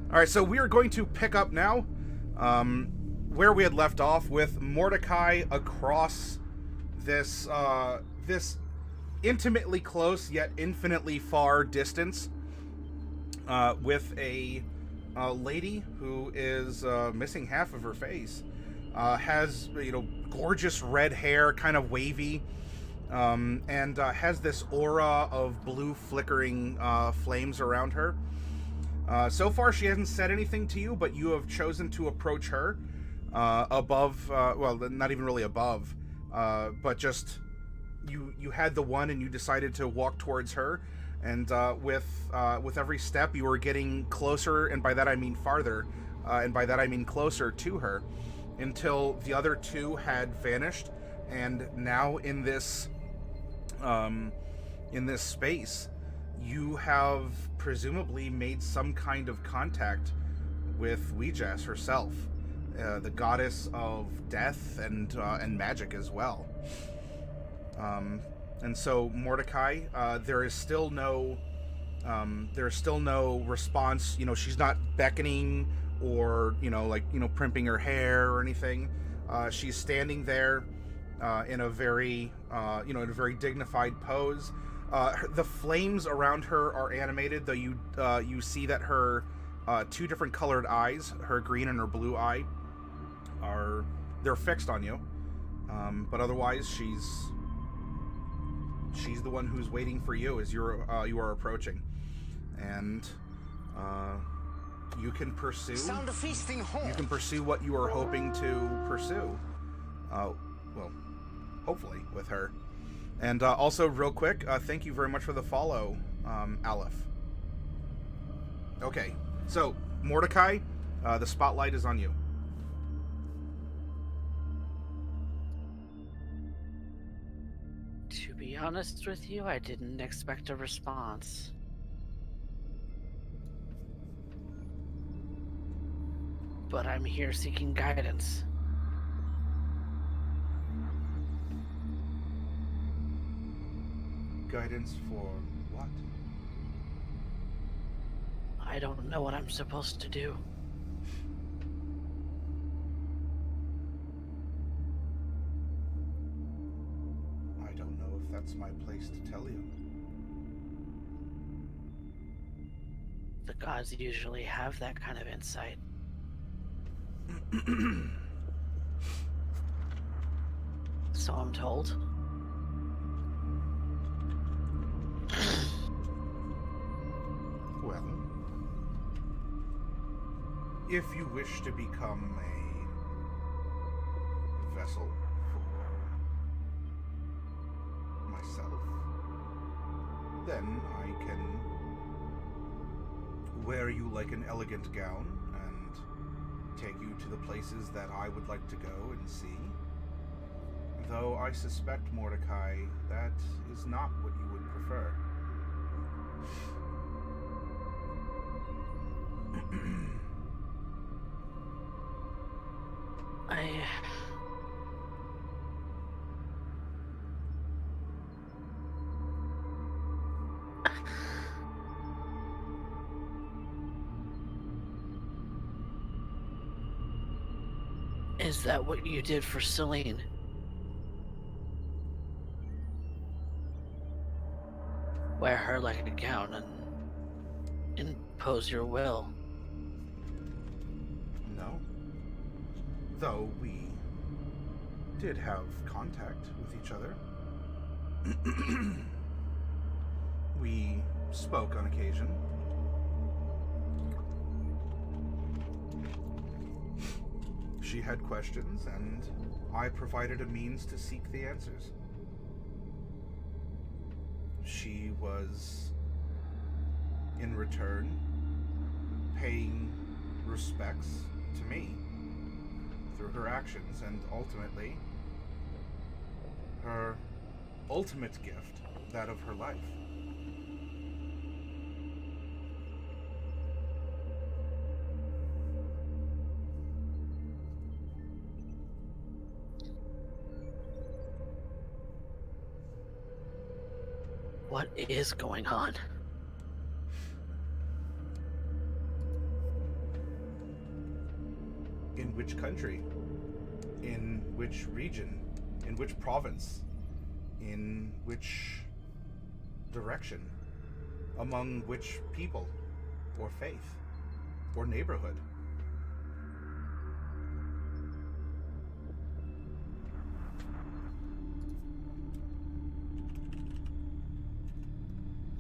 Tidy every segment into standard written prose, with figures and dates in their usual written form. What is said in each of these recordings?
All right, so we are going to pick up now where we had left off with Mordecai across this intimately close yet infinitely far distance with a lady who is missing half of her face. Has gorgeous red hair, kind of wavy, and has this aura of blue flickering flames around her. So far, she hasn't said anything to you, but you have chosen to approach her above. Well, not even really above, but just you had the one, and you decided to walk towards her. And with every step, you were getting closer, and by that I mean farther, and by that I mean closer to her, until the other two had vanished, and now in this space, you have presumably made some kind of contact with Ouijas herself, the goddess of death and magic as well. And so Mordecai, there is still no response. She's not beckoning or primping her hair or anything. She's standing there in a very dignified pose. The flames around her are animated, though you see that her two different colored eyes, her green and her blue eye, they're fixed on you. But otherwise, she's the one who's waiting for you as you are approaching, and you can pursue. Sound of feasting horns. You can pursue what you are hoping to pursue. Well, hopefully with her. And also, real quick, thank you very much for the follow, Aleph. Okay, so, Mordecai, the spotlight is on you. To be honest with you, I didn't expect a response. But I'm here seeking guidance. Guidance for what? I don't know what I'm supposed to do. I don't know if that's my place to tell you. The gods usually have that kind of insight. So I'm told. Well, if you wish to become a vessel for myself, then I can wear you like an elegant gown and take you to the places that I would like to go and see. Though I suspect, Mordecai, that is not what you would prefer. Is that what you did for Celine? Wear her like a gown and impose your will? No. Though we did have contact with each other. We spoke on occasion. She had questions, and I provided a means to seek the answers. She was, in return, paying respects to me through her actions, and ultimately, her ultimate gift, that of her life. What is going on? In which country? In which region? In which province? In which direction? Among which people? Or faith? Or neighborhood?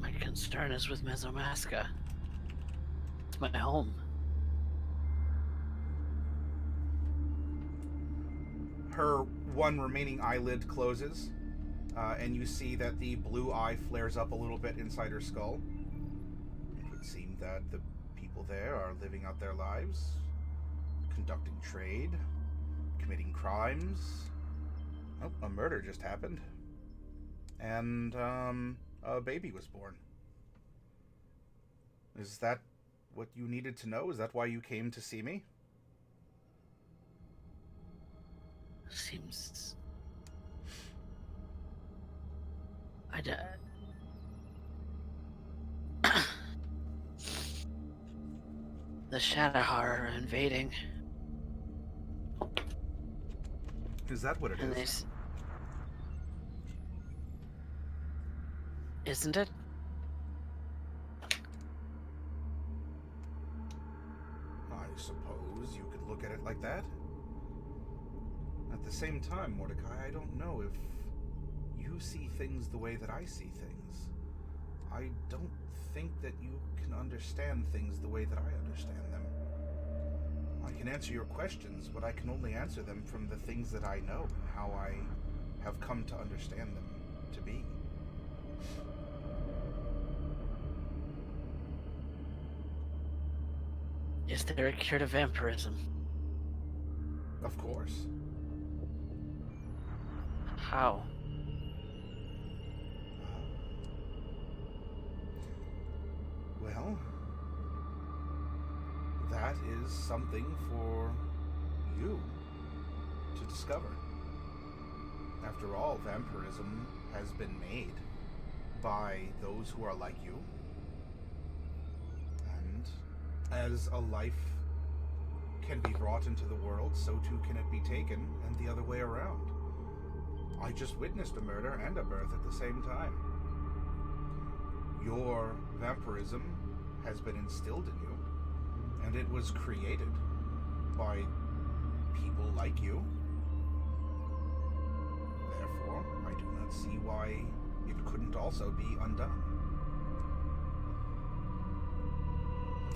My concern is with Mesomasca. It's my home. Her one remaining eyelid closes, and you see that the blue eye flares up a little bit inside her skull. It would seem that the people there are living out their lives, conducting trade, committing crimes. Oh, a murder just happened. And, a baby was born. Is that what you needed to know? Is that why you came to see me? Seems... The Shadowhar are invading. Is that what it is? Isn't it? I suppose you could look at it like that. At the same time, Mordecai, I don't know if you see things the way that I see things. I don't think that you can understand things the way that I understand them. I can answer your questions, but I can only answer them from the things that I know and how I have come to understand them to be. Is there a cure to vampirism? Of course. How? Well, that is something for you to discover. After all, vampirism has been made by those who are like you. And as a life can be brought into the world, so too can it be taken, and the other way around. I just witnessed a murder and a birth at the same time. Your vampirism has been instilled in you, and it was created by people like you. Therefore, I do not see why it couldn't also be undone.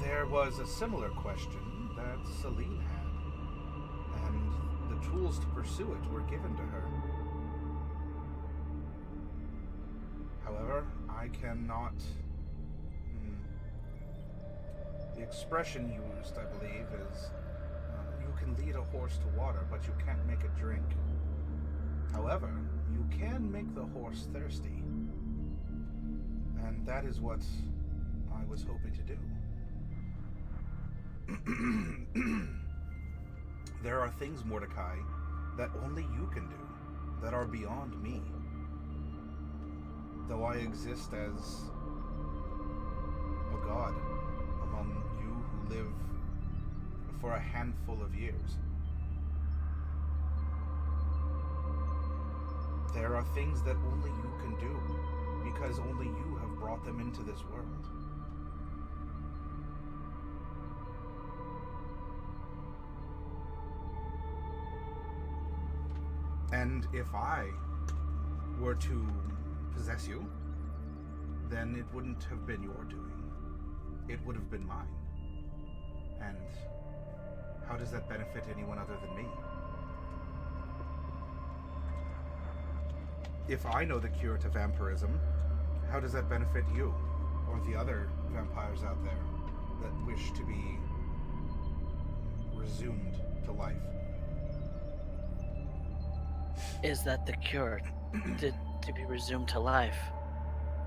There was a similar question that Celine had, and the tools to pursue it were given to her. However, I cannot... The expression used, I believe, is you can lead a horse to water, but you can't make it drink. However, you can make the horse thirsty. And that is what I was hoping to do. There are things, Mordecai, that only you can do, that are beyond me. Though I exist as a god among you who live for a handful of years. There are things that only you can do, because only you have brought them into this world. And if I were to possess you, then it wouldn't have been your doing. It would have been mine. And how does that benefit anyone other than me? If I know the cure to vampirism, how does that benefit you or the other vampires out there that wish to be resumed to life? Is that the cure? to be resumed to life,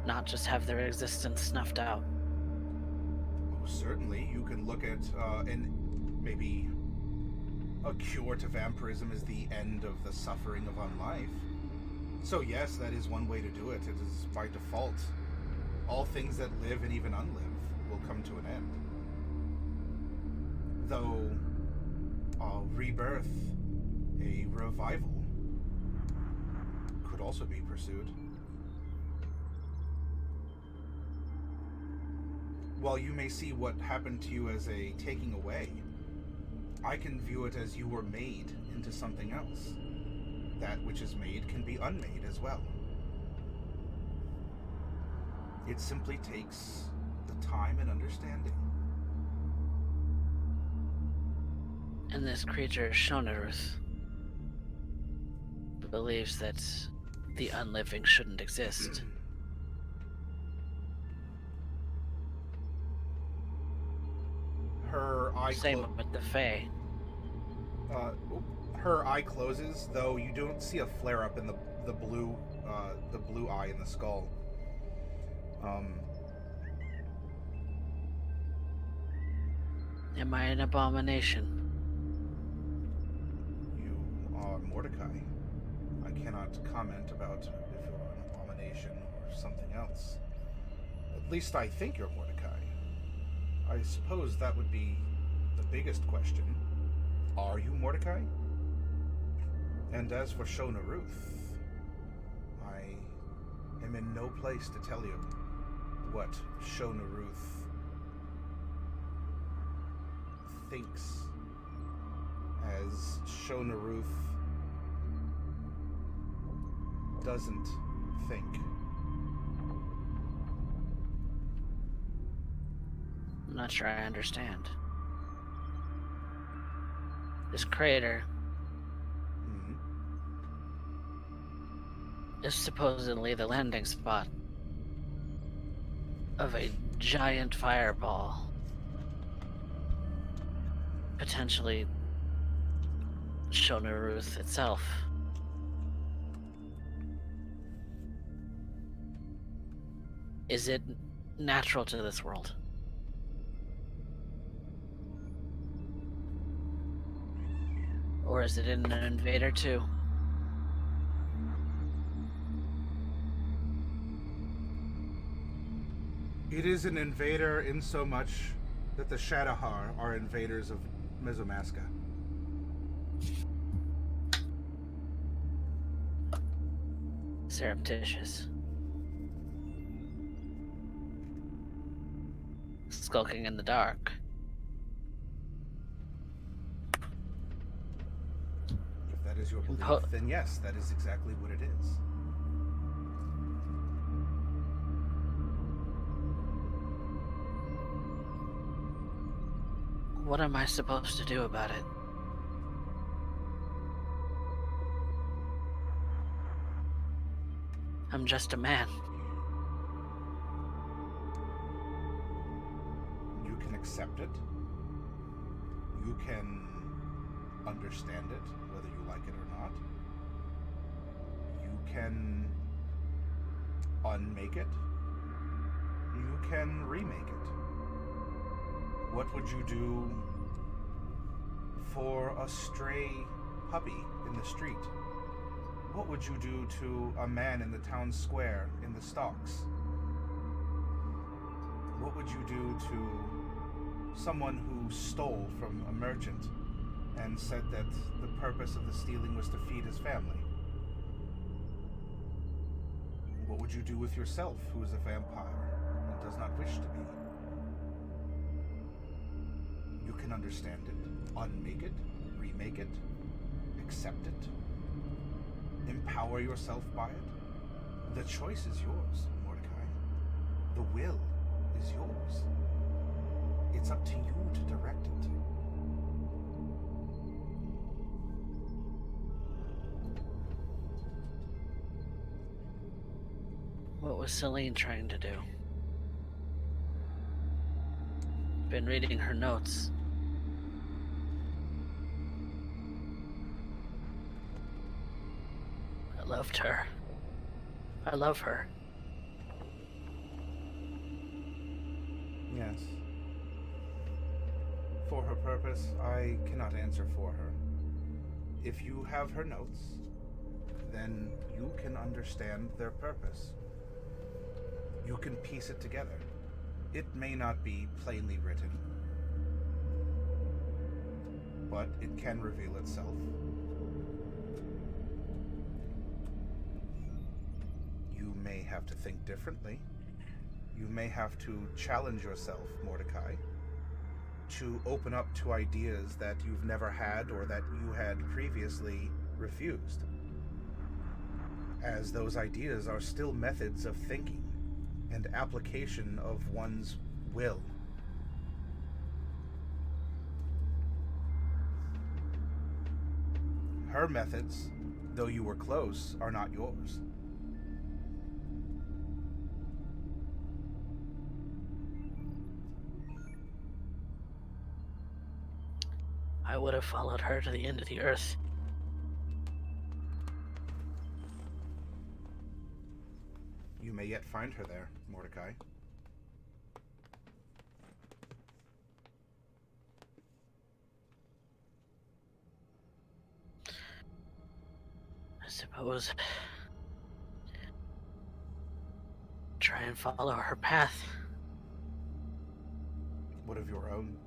not just have their existence snuffed out? Oh, certainly. You can look at, maybe a cure to vampirism is the end of the suffering of unlife. So yes, that is one way to do it. It is by default. All things that live and even unlive will come to an end. Though, A rebirth, a revival could also be pursued. While you may see what happened to you as a taking away, I can view it as you were made into something else. That which is made can be unmade as well. It simply takes the time and understanding. And this creature, Shonaruth, believes that the unliving shouldn't exist. Her eye Same with the Fae. Her eye closes, though you don't see a flare up in the blue eye in the skull. Am I an abomination? You are Mordecai. I cannot comment about if you're an abomination or something else. At least I think you're Mordecai. I suppose that would be the biggest question. Are you Mordecai? And as for Shonaruth, I am in no place to tell you what Shonaruth thinks, as Shonaruth doesn't think. I'm not sure I understand. This crater is supposedly the landing spot of a giant fireball. Potentially Shonaruth itself. Is it natural to this world? Or is it an invader too? It is an invader in so much that the Shadowhar are invaders of Mesomaska. Surreptitious. Skulking in the dark. If that is your belief, then yes, that is exactly what it is. What am I supposed to do about it? I'm just a man. You can accept it. You can understand it, whether you like it or not. You can unmake it. You can remake it. What would you do for a stray puppy in the street? What would you do to a man in the town square in the stocks? What would you do to someone who stole from a merchant and said that the purpose of the stealing was to feed his family? What would you do with yourself, who is a vampire and does not wish to be? You can understand it, unmake it, remake it, accept it, empower yourself by it. The choice is yours, Mordecai. The will is yours. It's up to you to direct it. What was Celine trying to do? Been reading her notes. I loved her. I love her. Yes. For her purpose, I cannot answer for her. If you have her notes, then you can understand their purpose. You can piece it together. It may not be plainly written, but it can reveal itself. You may have to think differently. You may have to challenge yourself, Mordecai, to open up to ideas that you've never had or that you had previously refused, as those ideas are still methods of thinking and application of one's will. Her methods, though you were close, are not yours. I would have followed her to the end of the earth. You may yet find her there, Mordecai. I suppose. Try and follow her path. What of your own?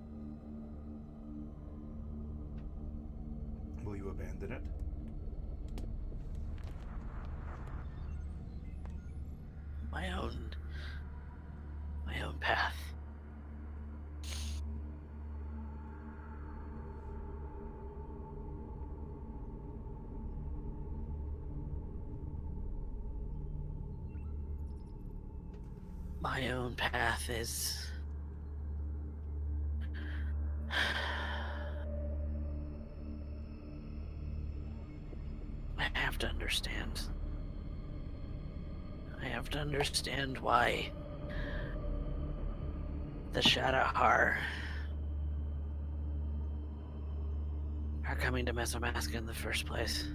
Will you abandon it? My own path. My own path is... I have to understand. I have to understand why the Shadowheart are coming to Mesomask in the first place.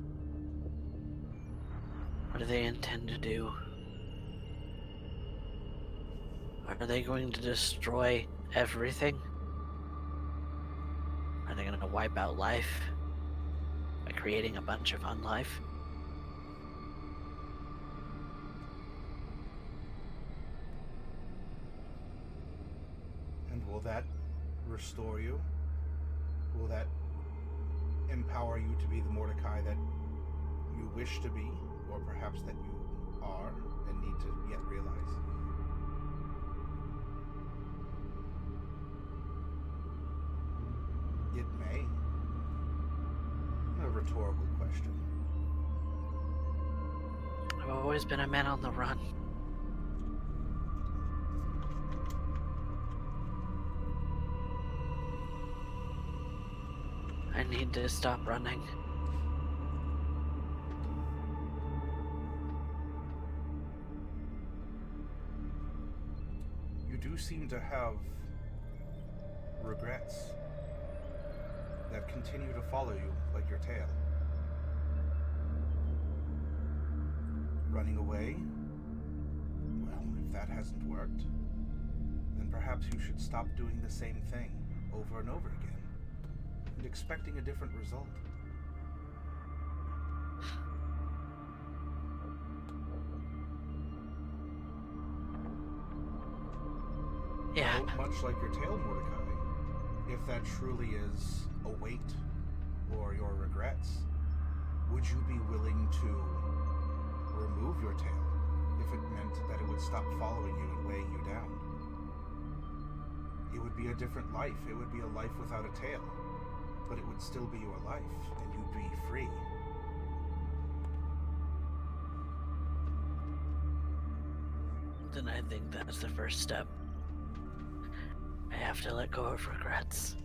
What do they intend to do? Are they going to destroy everything? Are they going to wipe out life by creating a bunch of unlife? And will that restore you? Will that empower you to be the Mordecai that you wish to be, or perhaps that you are and need to yet realize? It may. A rhetorical question. I've always been a man on the run. I need to stop running. You do seem to have regrets that continue to follow you like your tail. Running away? Well, if that hasn't worked, then perhaps you should stop doing the same thing over and over again, and expecting a different result. Yeah. Well, much like your tail, Mordecai, if that truly is a weight or your regrets, would you be willing to remove your tail if it meant that it would stop following you and weighing you down? It would be a different life. It would be a life without a tail, but it would still be your life, and you'd be free. Then I think that's the first step. I have to let go of regrets.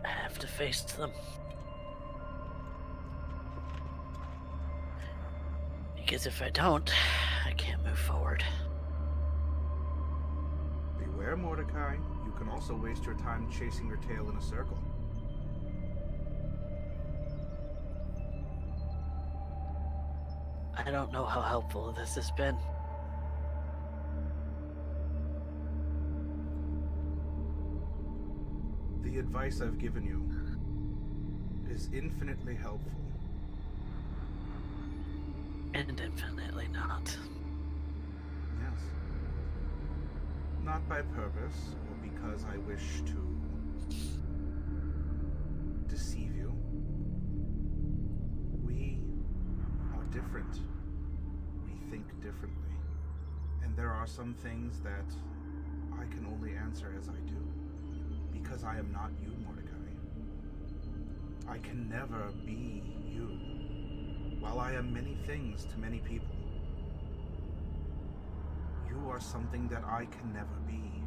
I have to face them. Because if I don't, I can't move forward. Beware, Mordecai. You can also waste your time chasing your tail in a circle. I don't know how helpful this has been. The advice I've given you is infinitely helpful. And infinitely not. Yes. Not by purpose, or because I wish to different, we think differently. And there are some things that I can only answer as I do, because I am not you, Mordecai. I can never be you, while I am many things to many people. You are something that I can never be.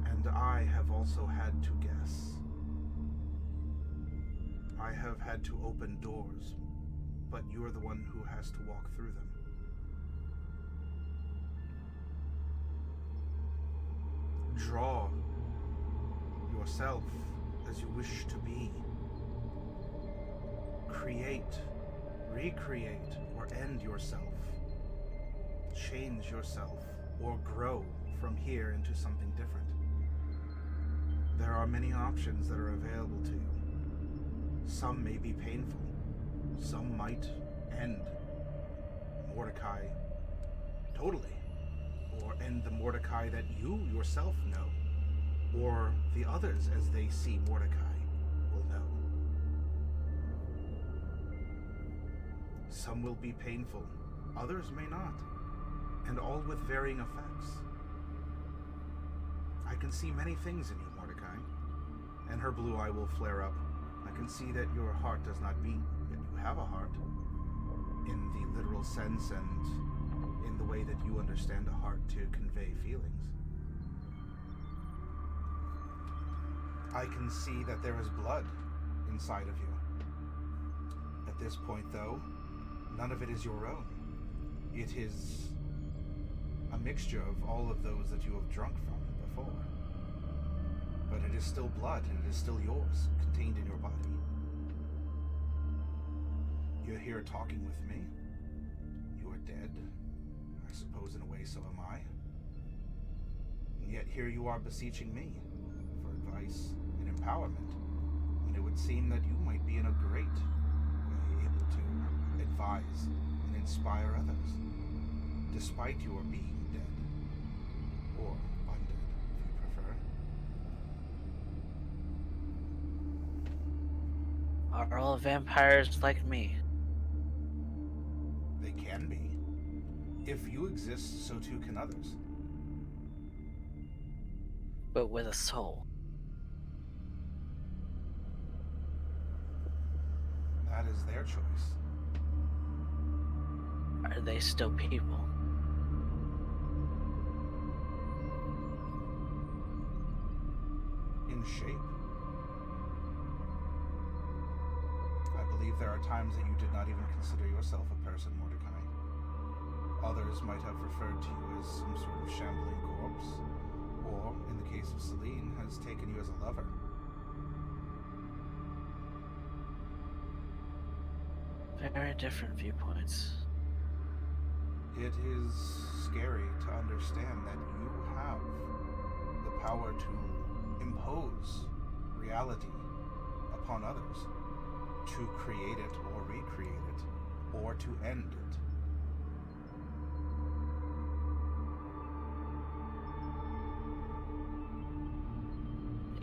And I have also had to guess. I have had to open doors, but you're the one who has to walk through them. Draw yourself as you wish to be. Create, recreate, or end yourself. Change yourself, or grow from here into something different. There are many options that are available to you. Some may be painful. Some might end Mordecai totally, or end the Mordecai that you yourself know, or the others as they see Mordecai will know. Some will be painful, others may not, and all with varying effects. I can see many things in you, Mordecai, and her blue eye will flare up. I can see that your heart does not beat, yet you have a heart, in the literal sense and in the way that you understand a heart to convey feelings. I can see that there is blood inside of you. At this point, though, none of it is your own. It is a mixture of all of those that you have drunk from before. But it is still blood, and it is still yours, contained in your body. You're here talking with me. You are dead. I suppose in a way so am I. And yet here you are beseeching me for advice and empowerment, when it would seem that you might be in a great way able to advise and inspire others, despite your being dead, or undead, if you prefer. Are all vampires like me? They can be. If you exist, so too can others. But with a soul. That is their choice. Are they still people? In shape. I believe there are times that you did not even consider yourself a person, Mordecai. Others might have referred to you as some sort of shambling corpse, or, in the case of Celine, has taken you as a lover. Very different viewpoints. It is scary to understand that you have the power to impose reality upon others, to create it or recreate it, or to end it.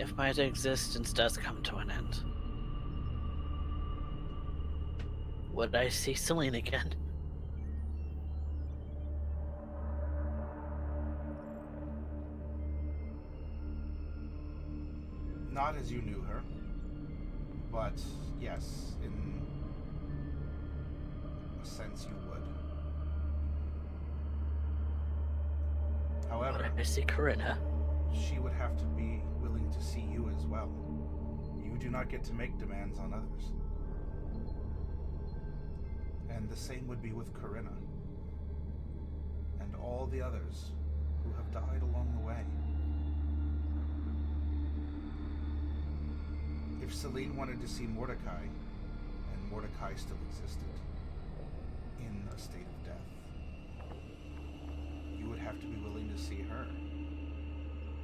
If my existence does come to an end, would I see Celine again? Not as you knew her, but yes, in a sense you would. However, Would I see Corinna? she would have to be willing to see you as well. You do not get to make demands on others. And the same would be with Corinna, and all the others who have died along the way. If Celine wanted to see Mordecai, and Mordecai still existed, in a state of death, you would have to be willing to see her.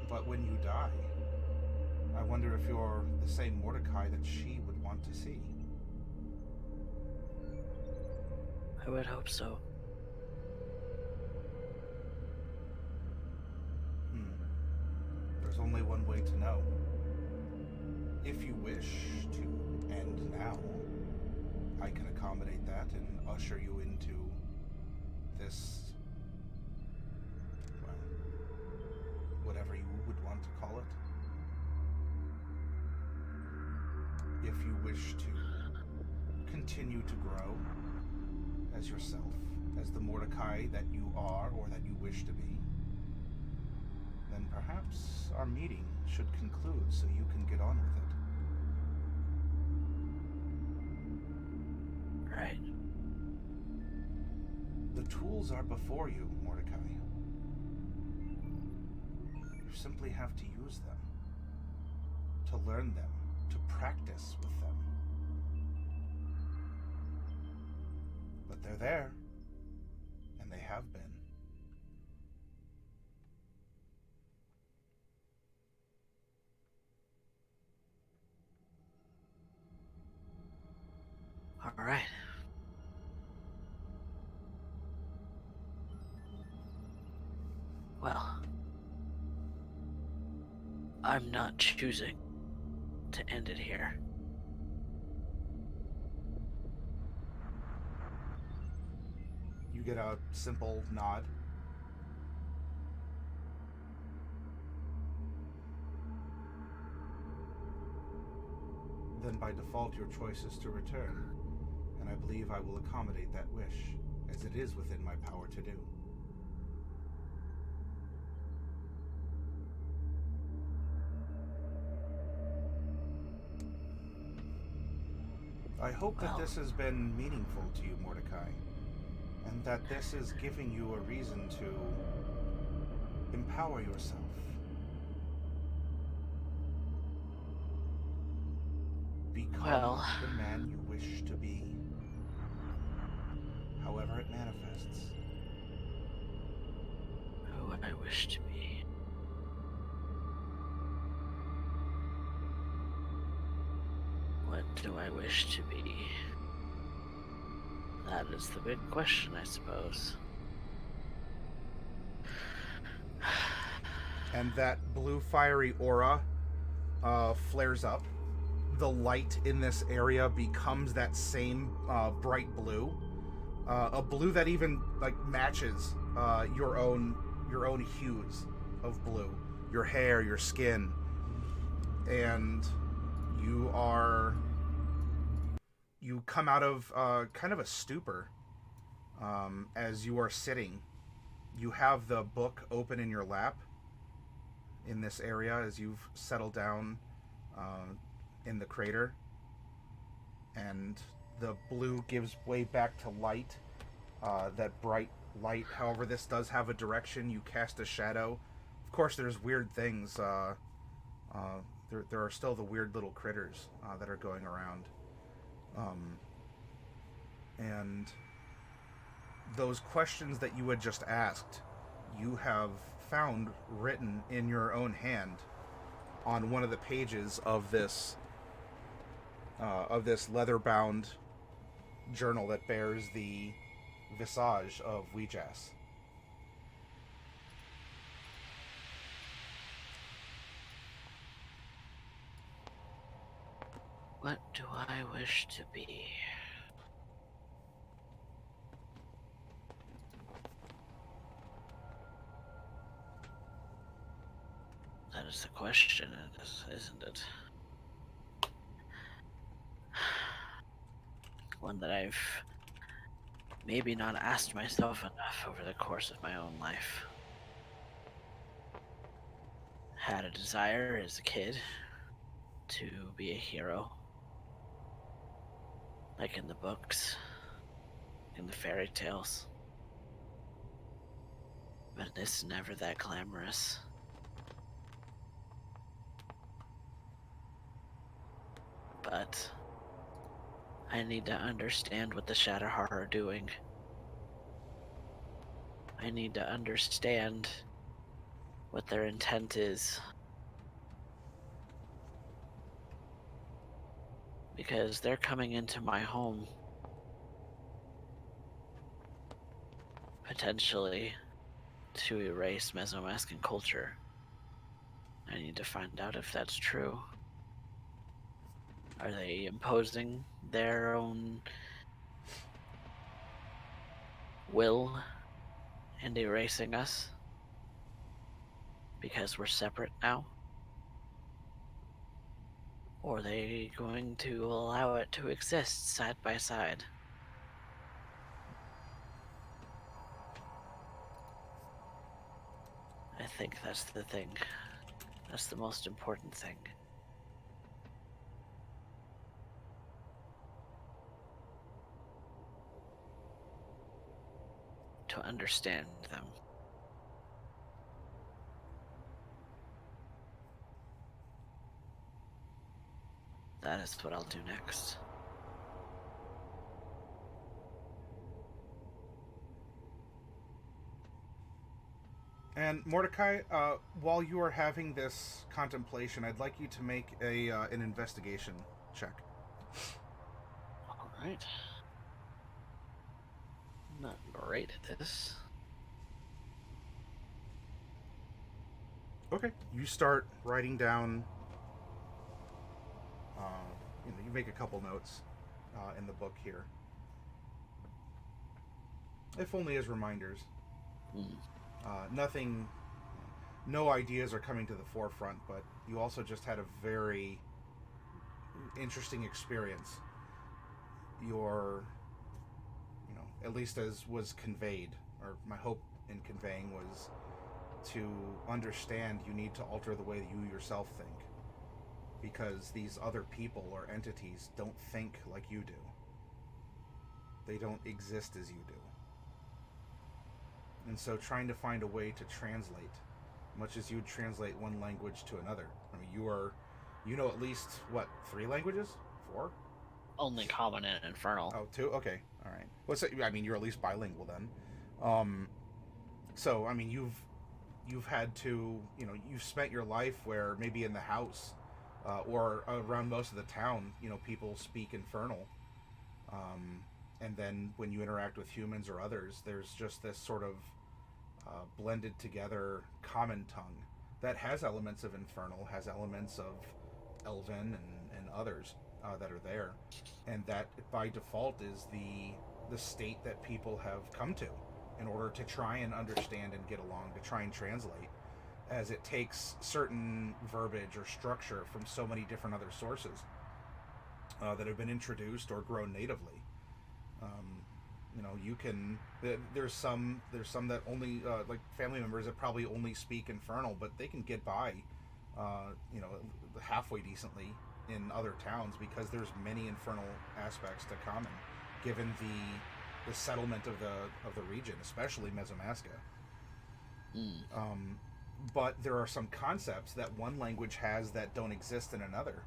But when you die, I wonder if you're the same Mordecai that she would want to see. I would hope so. There's only one way to know. If you wish to end now, I can accommodate that and usher you into this, well, whatever you would want to call it. If you wish to continue to grow as yourself, as the Mordecai that you are or that you wish to be, then perhaps our meeting should conclude so you can get on with it. Right. The tools are before you, Mordecai. You simply have to use them, to learn them, to practice with them. But they're there, and they have been. All right. Well, I'm not choosing to end it here. You get a simple nod. Then by default your choice is to return, and I believe I will accommodate that wish, as it is within my power to do. I hope that this has been meaningful to you, Mordecai, and that this is giving you a reason to empower yourself. Become the man you wish to be, however it manifests. Who I wish to be. What do I wish to be? That is the big question, I suppose. And that blue fiery aura flares up. The light in this area becomes that same bright blue, a blue that even like matches your own hues of blue, your hair, your skin, and you come out of kind of a stupor as you are sitting. You have the book open in your lap in this area as you've settled down in the crater, and the blue gives way back to light, that bright light. However, this does have a direction. You cast a shadow. Of course, there's weird things. There are still the weird little critters that are going around. And those questions that you had just asked, you have found written in your own hand on one of the pages of this leather-bound journal that bears the visage of Weejas. What do I wish to be? That is the question, isn't it? One that I've maybe not asked myself enough over the course of my own life. Had a desire as a kid to be a hero, like in the books, in the fairy tales. But it's never that glamorous. But I need to understand what the Shadowheart are doing. I need to understand what their intent is. Because they're coming into my home, potentially to erase Mesomascan culture. I need to find out if that's true. Are they imposing their own will and erasing us because we're separate now? Or are they going to allow it to exist side by side? I think that's the thing. That's the most important thing. To understand them. That is what I'll do next. And Mordecai, while you are having this contemplation, I'd like you to make an investigation check. All right. I'm not great at this. Okay. You start writing down. You make a couple notes in the book here, if only as reminders. Nothing. No ideas are coming to the forefront, but you also just had a very interesting experience. At least as was conveyed, or my hope in conveying was to understand you need to alter the way that you yourself think. Because these other people or entities don't think like you do. They don't exist as you do. And so trying to find a way to translate, much as you would translate one language to another. I mean, you know at least, 3 languages? 4? Only common and infernal. Oh, 2? Okay, all right. Well, so, I mean, you're at least bilingual then. So, I mean, you've had to, you've spent your life where maybe in the house, or around most of the town, people speak infernal. And then when you interact with humans or others, there's just this sort of blended together common tongue that has elements of infernal, has elements of elven and others that are there. And that by default is the state that people have come to in order to try and understand and get along, to try and translate, as it takes certain verbiage or structure from so many different other sources that have been introduced or grown natively. You can. There's some that only like family members that probably only speak infernal, but they can get by, halfway decently in other towns because there's many infernal aspects to common, given the settlement of the region, especially Mesomasca. But there are some concepts that one language has that don't exist in another.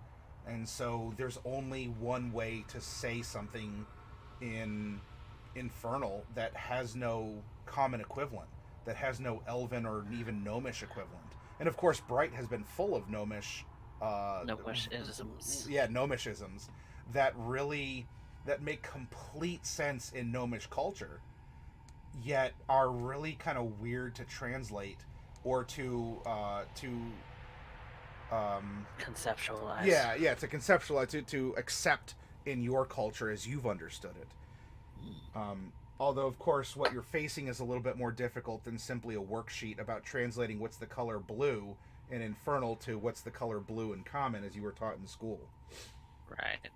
And so there's only one way to say something in infernal that has no common equivalent, that has no elven or even gnomish equivalent. And of course, Bright has been full of gnomish... Gnomishisms. Yeah, gnomishisms that make complete sense in gnomish culture, yet are really kind of weird to translate or to conceptualize. Yeah, to conceptualize, to accept in your culture as you've understood it. Although, of course, what you're facing is a little bit more difficult than simply a worksheet about translating what's the color blue in infernal to what's the color blue in common, as you were taught in school. Right.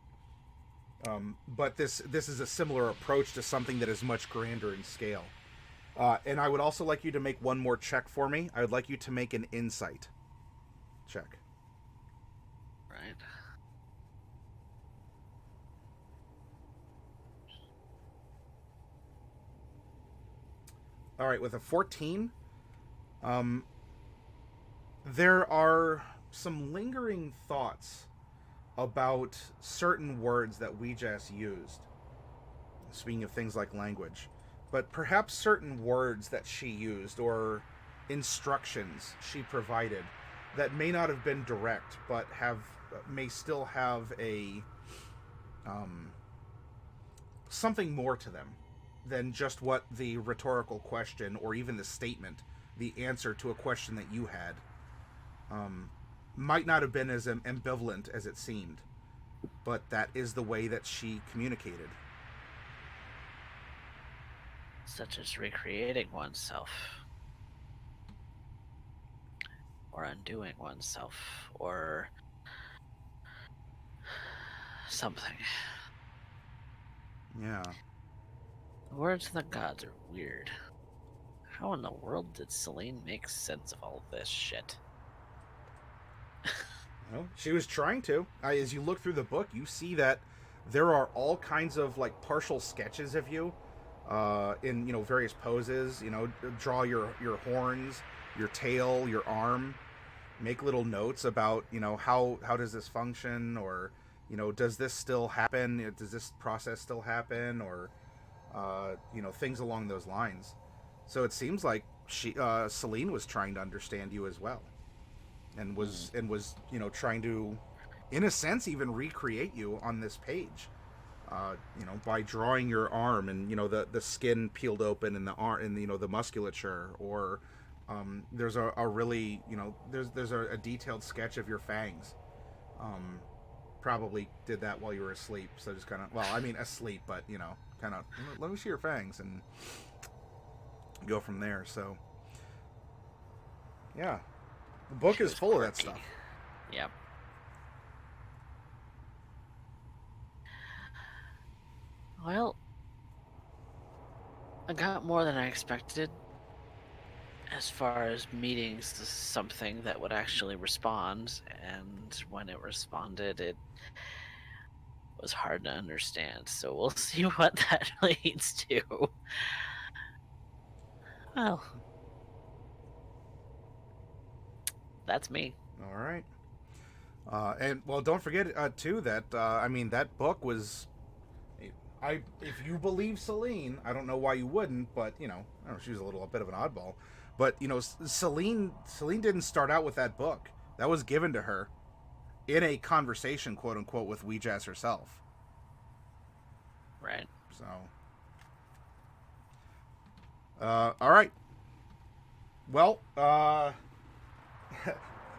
But this is a similar approach to something that is much grander in scale. And I would also like you to make one more check for me. I would like you to make an insight check. Right. All right, with a 14, there are some lingering thoughts about certain words that we just used. Speaking of things like language. But perhaps certain words that she used or instructions she provided that may not have been direct, but may still have a something more to them than just what the rhetorical question or even the statement, the answer to a question that you had, might not have been as ambivalent as it seemed, but that is the way that she communicated. Such as recreating oneself, or undoing oneself, or something. Yeah. The words of the gods are weird. How in the world did Celine make sense of all this shit? Well, she was trying to. As you look through the book, you see that there are all kinds of like partial sketches of you, in various poses. Draw your horns, your tail, your arm. Make little notes about how does this function, or does this still happen? Does this process still happen, or things along those lines. So it seems like Celine was trying to understand you as well, and was trying to, in a sense, even recreate you on this page. By drawing your arm and the skin peeled open and the arm and the musculature, or there's a really there's a detailed sketch of your fangs. Probably did that while you were asleep, so just kind of asleep, but kind of let me see your fangs and go from there. So yeah, the book is full of that stuff. Yep. Well, I got more than I expected. As far as meeting something that would actually respond, and when it responded, it was hard to understand. So we'll see what that leads to. Well, that's me. All right. And well, don't forget too that that book was. If you believe Celine, I don't know why you wouldn't, but I don't know, she was a bit of an oddball. But Celine didn't start out with that book. That was given to her in a conversation, quote unquote, with Weejas herself. Right. So, all right. Well,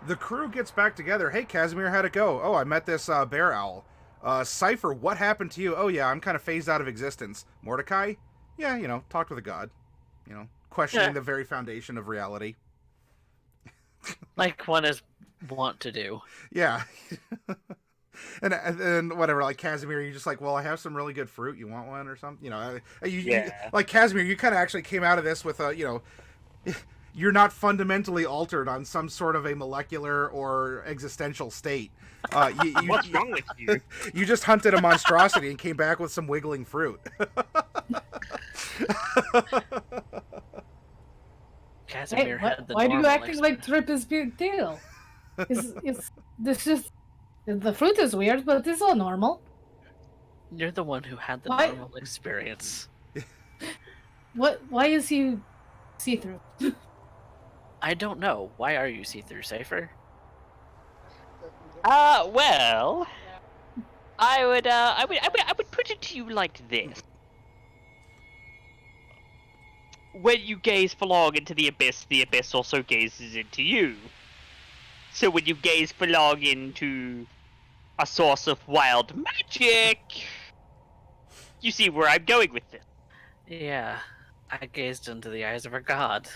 the crew gets back together. Hey, Kazimir, how'd it go? Oh, I met this bear owl. Cypher, what happened to you? Oh, yeah, I'm kind of phased out of existence. Mordecai? Yeah, talked with a god. Questioning the very foundation of reality. Like one is want to do. Yeah. and whatever, like Kazimir, you're just like, well, I have some really good fruit. You want one or something? You, like Kazimir, you kind of actually came out of this with a, you're not fundamentally altered on some sort of a molecular or existential state. What's wrong with you? You just hunted a monstrosity and came back with some wiggling fruit. Kazimir had the why do you normal acting like Trip is big deal? This just the fruit is weird, but it's all normal. You're the one who had the Why- normal experience. Why is he see-through? I don't know. Why are you see-through, Cypher? Well, I would put it to you like this. When you gaze for long into the abyss also gazes into you. So when you gaze for long into a source of wild magic, you see where I'm going with this. Yeah, I gazed into the eyes of a god.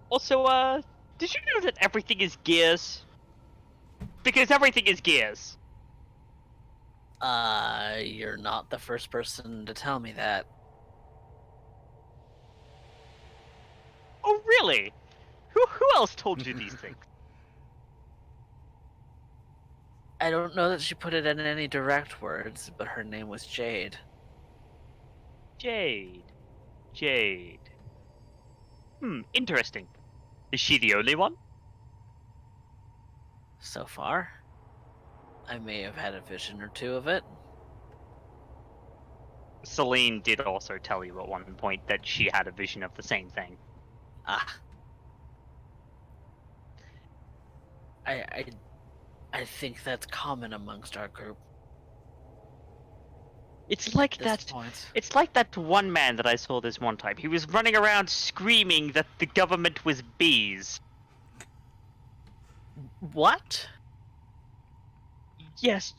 Also, did you know that everything is gears? Because everything is gears. You're not the first person to tell me that. Oh, really? Who else told you these things? I don't know that she put it in any direct words, but her name was Jade. Jade. Interesting. Is she the only one? So far, I may have had a vision or two of it. Celine did also tell you at one point that she had a vision of the same thing. Ah. I think that's common amongst our group. It's like At this that. point. It's like that one man that I saw this one time. He was running around screaming that the government was bees. What? Yes,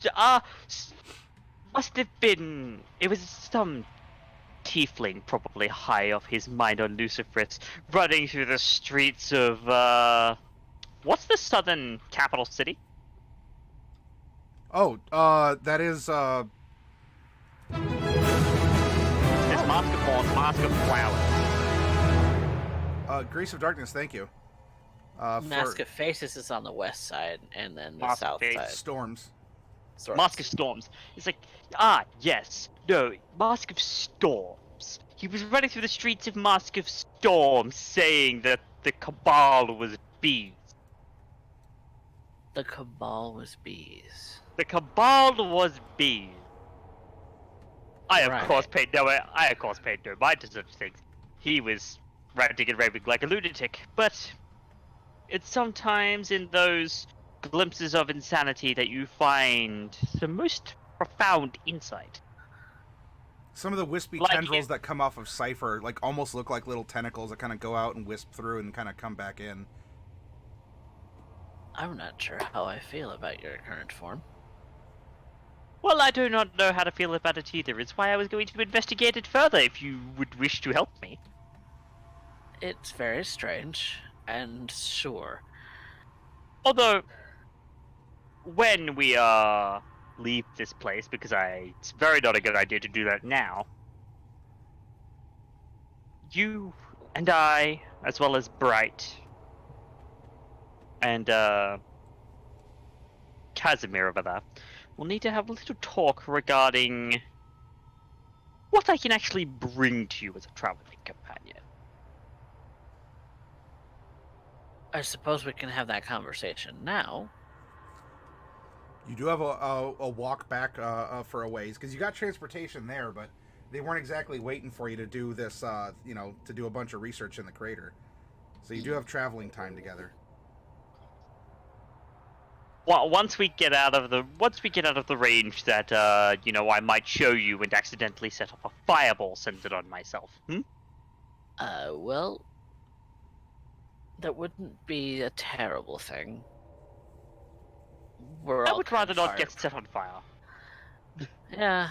must have been. It was some tiefling, probably high off his mind on Luciferus, running through the streets of, what's the southern capital city? Oh, that is, There's Mask of Horns, Mask of Flowers. Grace of Darkness, thank you. Mask of Faces is on the west side, and then the Mask of south Faces. side. Storms. Mask of Storms. It's like, yes. No, Mask of Storms. He was running through the streets of Mask of Storms saying that the Cabal was bees. The Cabal was bees. The Cabal was bees. I of Right. course paid no mind to such things. He was ranting and raving like a lunatic, but it's sometimes in those glimpses of insanity that you find the most profound insight. Some of the wispy Like tendrils that come off of Cypher, like, almost look like little tentacles that kind of go out and wisp through and kind of come back in. I'm not sure how I feel about your current form. Well, I do not know how to feel about it either. It's why I was going to investigate it further if you would wish to help me. It's very strange, and sure. Although, when we leave this place, because it's very not a good idea to do that now, you and I, as well as Bright, and Kazimir over there, will need to have a little talk regarding what I can actually bring to you as a traveling companion. I suppose we can have that conversation now. You do have a walk back for a ways, because you got transportation there, but they weren't exactly waiting for you to do this, to do a bunch of research in the crater. So you do have traveling time together. Well, once we get out of the range that I might show you and accidentally set off a fireball centered on myself. Well, that wouldn't be a terrible thing. I would rather not get set on fire. Yeah.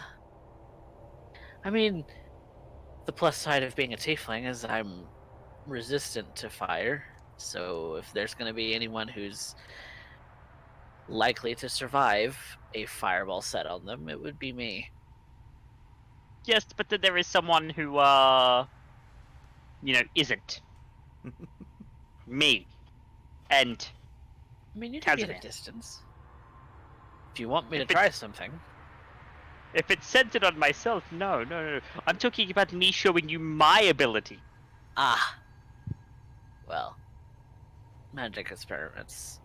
I mean, the plus side of being a tiefling is I'm resistant to fire. So if there's going to be anyone who's likely to survive a fireball set on them, it would be me. Yes, but then there is someone who, isn't. Me. And I mean, you can be at Kazimir. a distance. If you want me to If try something. if it's centered on myself, no. I'm talking about me showing you my ability. Ah. Well. Magic experiments.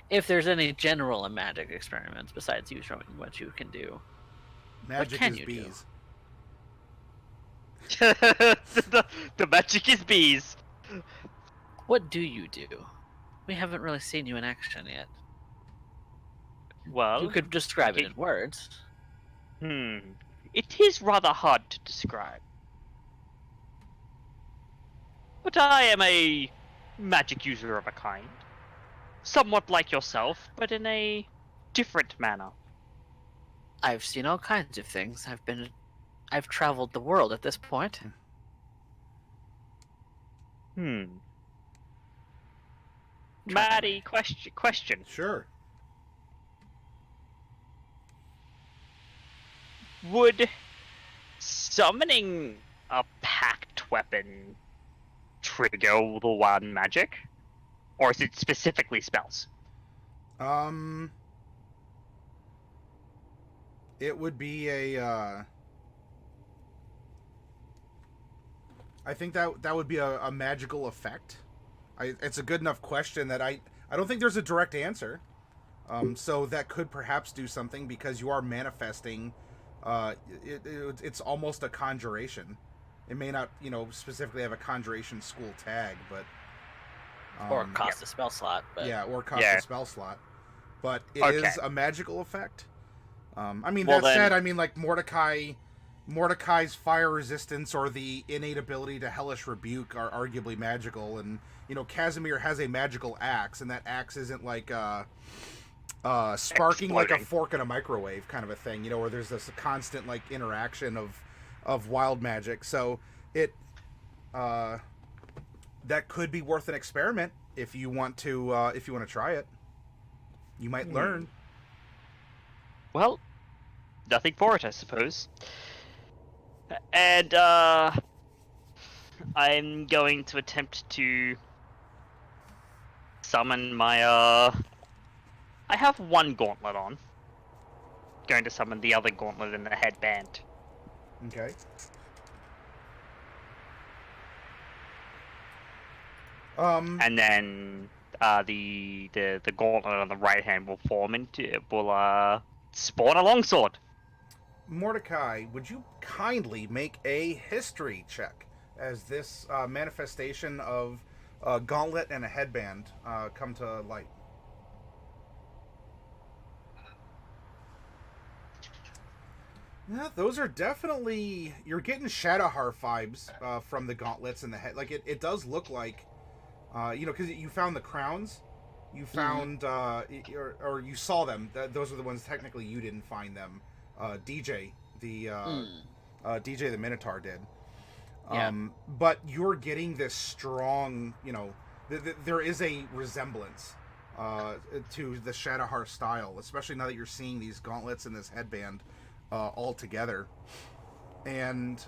If there's any general magic experiments besides you showing what you can do. Magic can is you do? bees. the magic is bees. What do you do? We haven't really seen you in action yet. Well, You could describe it in words. It is rather hard to describe. But I am a magic user of a kind. Somewhat like yourself, but in a different manner. I've seen all kinds of things. I've traveled the world at this point. Matty, question. Sure. Would summoning a packed weapon trigger the one magic? Or is it specifically spells? It would be a, I think that would be a magical effect. It's a good enough question that I don't think there's a direct answer. So that could perhaps do something because you are manifesting. It's almost a conjuration. It may not, specifically have a conjuration school tag, but Or cost a spell slot. But or cost a spell slot. But it is a magical effect. Like Mordecai's fire resistance or the innate ability to hellish rebuke are arguably magical, and Kazimir has a magical axe, and that axe isn't like sparking like a fork in a microwave kind of a thing, where there's this constant like interaction of of wild magic. So it that could be worth an experiment if you want to try it. You might learn. Well, nothing for it, I suppose. And I'm going to attempt to summon my I have one gauntlet on. Going to summon the other gauntlet in the headband. Okay. And then the gauntlet on the right hand will spawn a longsword. Mordecai, would you kindly make a history check as this manifestation of a gauntlet and a headband come to light? Yeah, those are definitely... You're getting Shadowheart vibes from the gauntlets and the head. Like, it does look like... because you found the crowns. You found... or you saw them. Those are the ones technically you didn't find them. DJ the Minotaur did. But you're getting this strong, there is a resemblance to the Shadowheart style, especially now that you're seeing these gauntlets and this headband all together. And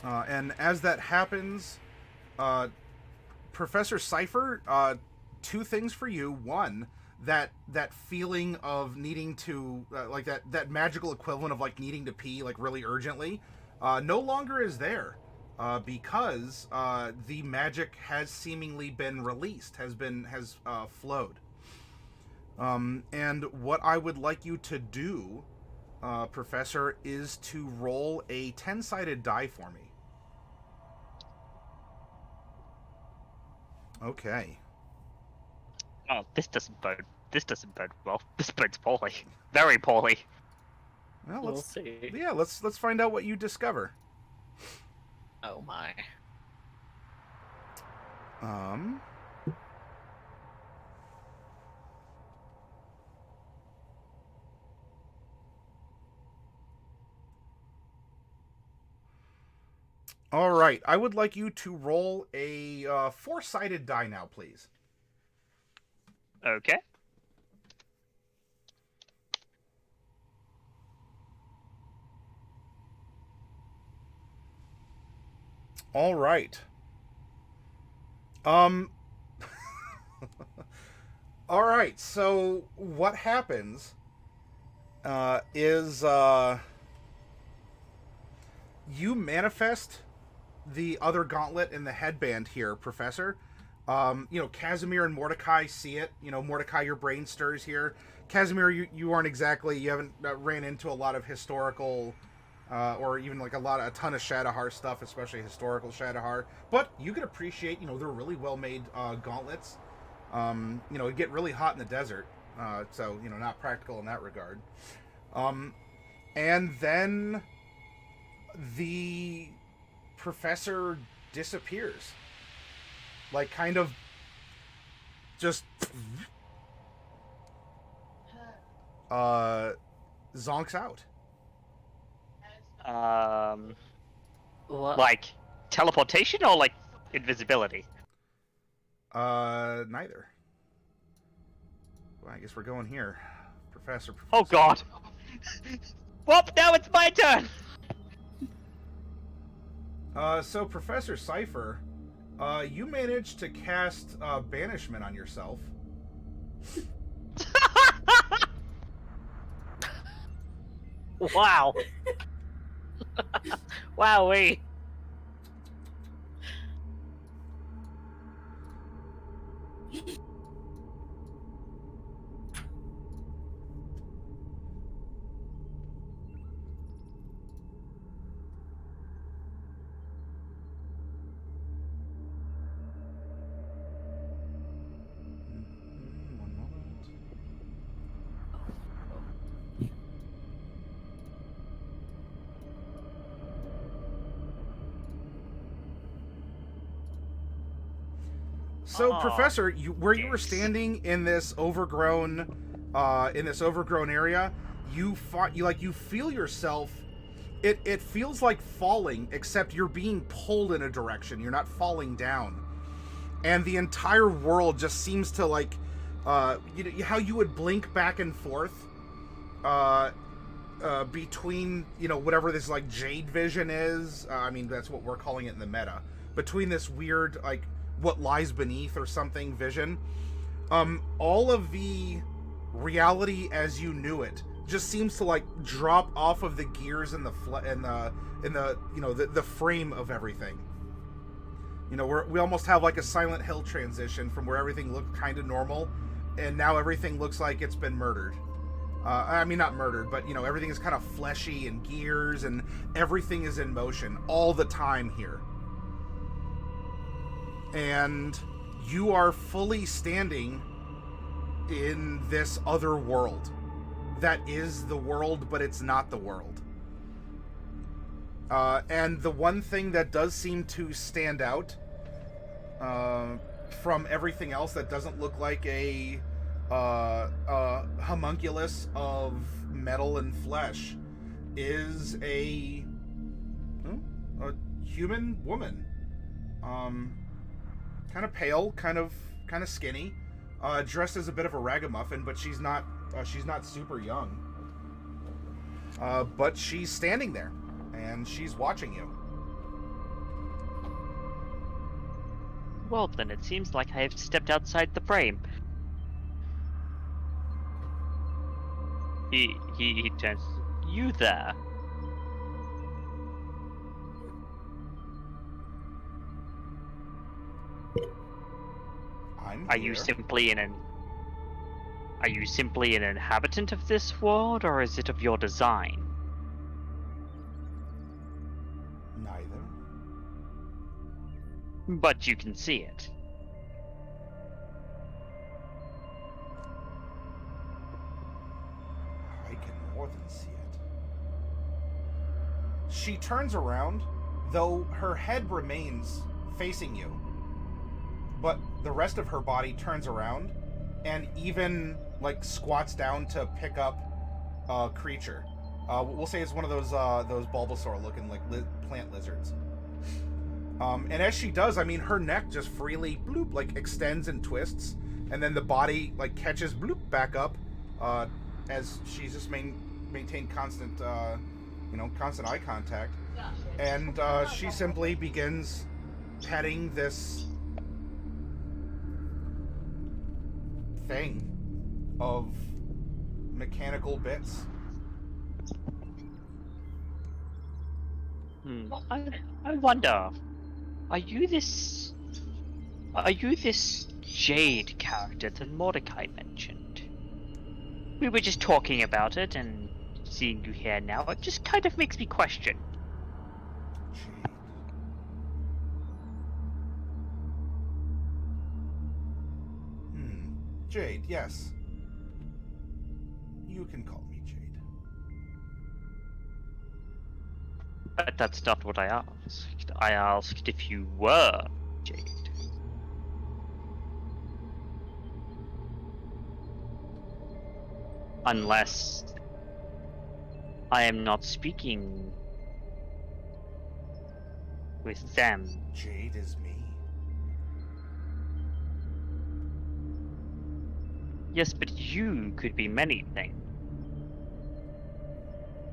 as that happens, Professor Cypher, two things for you. One, that feeling of needing to like that magical equivalent of like needing to pee like really urgently no longer is there because the magic has seemingly been released, has flowed. And what I would like you to do, Professor, is to roll a 10-sided die for me. Okay. Oh, this doesn't bode well. This bodes poorly. Very poorly. Well, We'll see. Yeah, let's find out what you discover. Oh my. All right, I would like you to roll a 4-sided die now, please. Okay. All right. All right, so what happens is you manifest the other gauntlet in the headband here, Professor. Kazimir and Mordecai see it. Mordecai, your brain stirs here. Kazimir, you aren't exactly, you haven't ran into a lot of historical, or even like a ton of Shadowheart stuff, especially historical Shadowheart. But you can appreciate, they're really well-made gauntlets. It'd get really hot in the desert, so, not practical in that regard. And then the professor disappears. Like, kind of just zonks out. What? Like teleportation or like invisibility? Neither. Well, I guess we're going here. Professor. Oh god. Whoop, now it's my turn! So Professor Cypher, you managed to cast banishment on yourself. Wow. Wowee. One moment. So, Professor, where you were standing in this overgrown area, you feel yourself it feels like falling, except you're being pulled in a direction. You're not falling down. And the entire world just seems to, like, you know, how you would blink back and forth between, you know, whatever this, like, jade vision is. I mean, that's what we're calling it in the meta. Between this weird, like, what lies beneath or something vision. All of the reality as you knew it just seems to, like, drop off of the gears in the you know, the frame of everything. You know, we almost have like a Silent Hill transition from where everything looked kind of normal, and now everything looks like it's been murdered. I mean, not murdered, but, you know, everything is kind of fleshy and gears, and everything is in motion all the time here. And you are fully standing in this other world. That is the world, but it's not the world. And the one thing that does seem to stand out from everything else that doesn't look like a homunculus of metal and flesh is a human woman. Kind of pale, kind of skinny, dressed as a bit of a ragamuffin, but she's not super young. But she's standing there, and she's watching you. Well, then it seems like I have stepped outside the frame. He turns. You there? I'm Are here. you simply an inhabitant of this world, or is it of your design? Neither. But you can see it. I can more than see it. She turns around, though her head remains facing you. But the rest of her body turns around and even, like, squats down to pick up a creature. We'll say it's one of those Bulbasaur-looking, like, plant lizards. And as she does, I mean, her neck just freely, bloop, like, extends and twists, and then the body, like, catches, bloop, back up, as she's just maintained constant, constant eye contact. And she simply begins petting this thing of mechanical bits. I wonder, are you this Jade character that Mordecai mentioned? We were just talking about it, and seeing you here now, it just kind of makes me question. Jade. Jade, yes. You can call me Jade. But that's not what I asked. I asked if you were Jade. Unless I am not speaking with them. Jade is me. Yes, but you could be many things.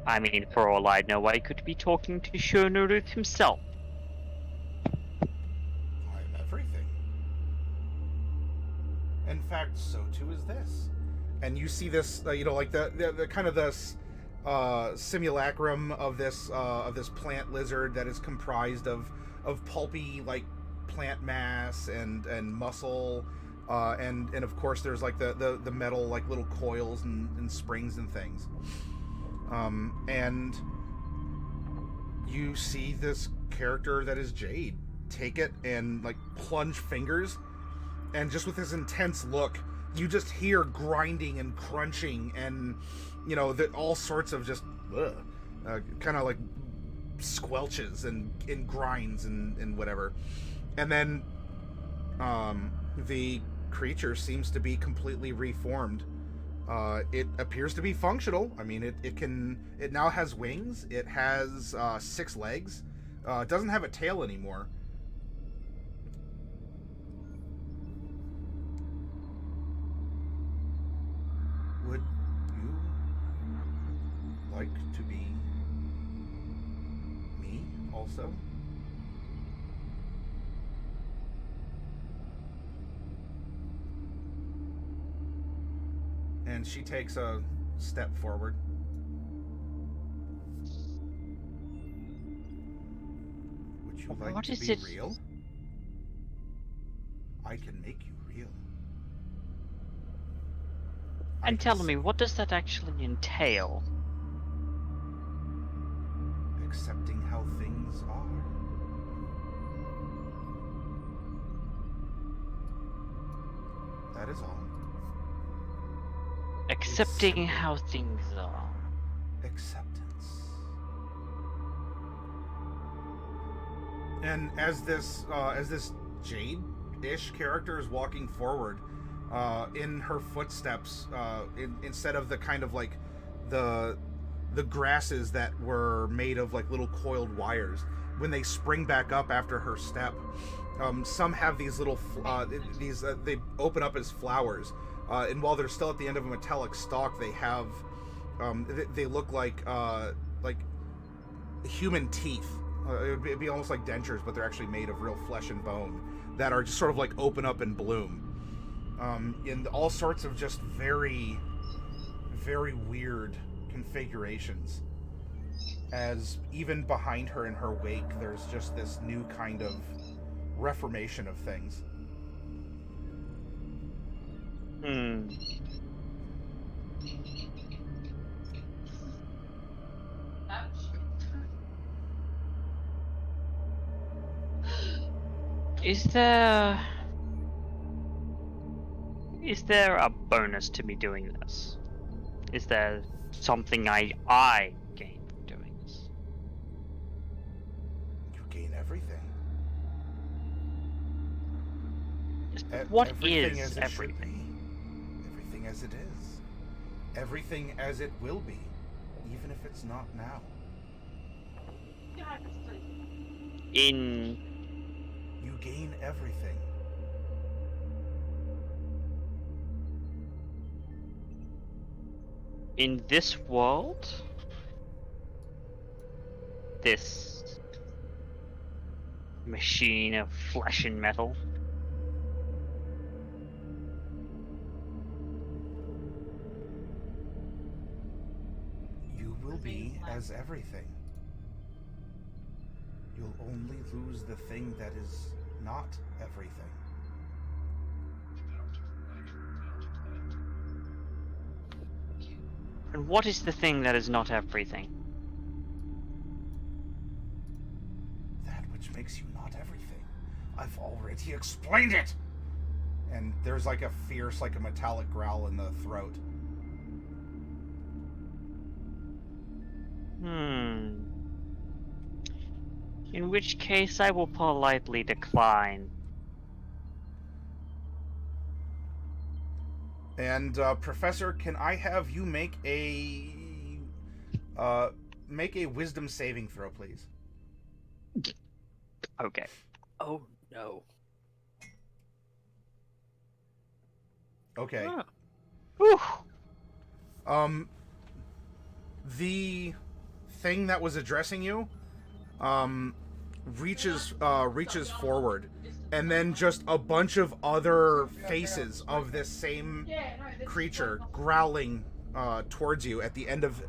I mean, for all I know, I could be talking to Shonuruth himself. I'm everything. In fact, so too is this. And you see this, like the kind of this simulacrum of this plant lizard that is comprised of pulpy, like, plant mass and muscle, and of course there's like the metal, like, little coils and springs and things. And you see this character that is Jade take it and, like, plunge fingers, and just with this intense look, you just hear grinding and crunching and, all sorts of just kind of like squelches and grinds and whatever. And then the creature seems to be completely reformed It appears to be functional. I mean, it now has wings. It has 6 legs. It doesn't have a tail anymore. Would you like to be me also? And she takes a step forward. Would you like What to is be it? real? I can make you real. I And can tell me, what does that actually entail? accepting how things are. That is all. Accepting simple. how things are. Acceptance. And as this Jade-ish character is walking forward, in her footsteps, instead of the kind of like the grasses that were made of like little coiled wires, when they spring back up after her step, some have these little they open up as flowers, and while they're still at the end of a metallic stalk, they have they look like human teeth. It'd be almost like dentures, but they're actually made of real flesh and bone that are just sort of like open up and bloom, in all sorts of just very, very weird configurations. As even behind her in her wake, there's just this new kind of reformation of things. Is there a bonus to me doing this? Is there something I gain from doing this? You gain everything. What Everything is as it should everything? be. Everything as it is. Everything as it will be, even if it's not now. In You gain everything. in this world, this machine of flesh and metal, You will be as everything. You'll only lose the thing that is not everything. and what is the thing that is not everything? That which makes you not everything. I've already explained it! And there's like a fierce, like a metallic growl in the throat. In which case, I will politely decline. And Professor, can I have you make a wisdom saving throw, please? Okay. Oh no. Okay. Whew. The thing that was addressing you, reaches forward, and then just a bunch of other faces of this same creature growling towards you at the end of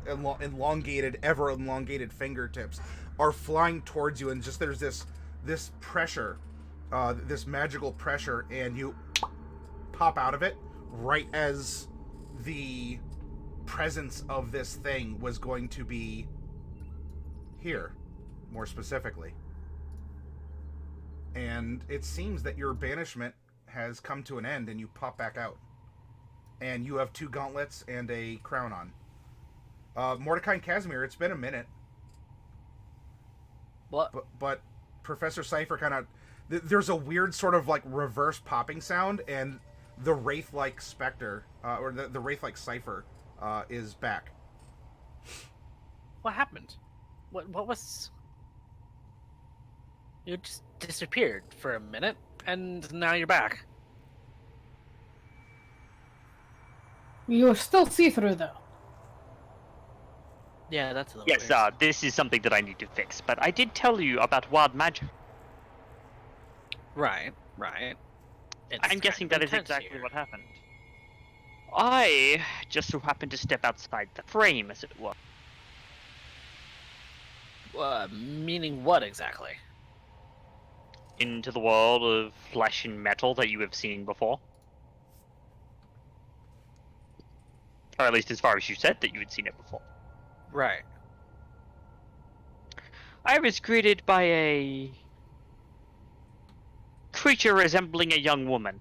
ever elongated fingertips are flying towards you, and just there's this pressure, this magical pressure, and you pop out of it right as the presence of this thing was going to be here, more specifically. And it seems that your banishment has come to an end, and you pop back out. And you have 2 gauntlets and a crown on. Mordecai and Kazimir, it's been a minute. What? But Professor Cypher kind of... There's a weird sort of like reverse popping sound, and the wraith-like specter, or the wraith-like Cypher, is back. What happened? What was? You just disappeared for a minute, and now you're back. You're still see-through, though. Yeah, that's a little Yes, weird. this is something that I need to fix, but I did tell you about wild magic. Right. It's I'm guessing kind that of is intense exactly here. what happened. I just so happened to step outside the frame, as it were. Meaning what exactly? Into the world of flesh and metal that you have seen before. Or at least as far as you said that you had seen it before. Right. I was greeted by a creature resembling a young woman.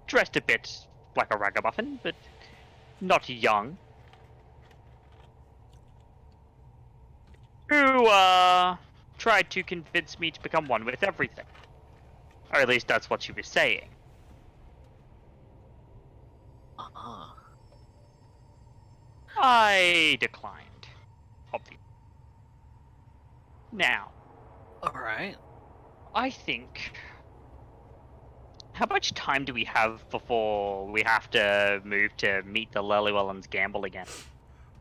Dressed a bit like a ragamuffin, but not young. Who, tried to convince me to become one with everything. Or at least that's what she was saying. Uh-huh. I declined. Obviously. Now, Alright. I think... How much time do we have before we have to move to meet the Lellywellans gamble again?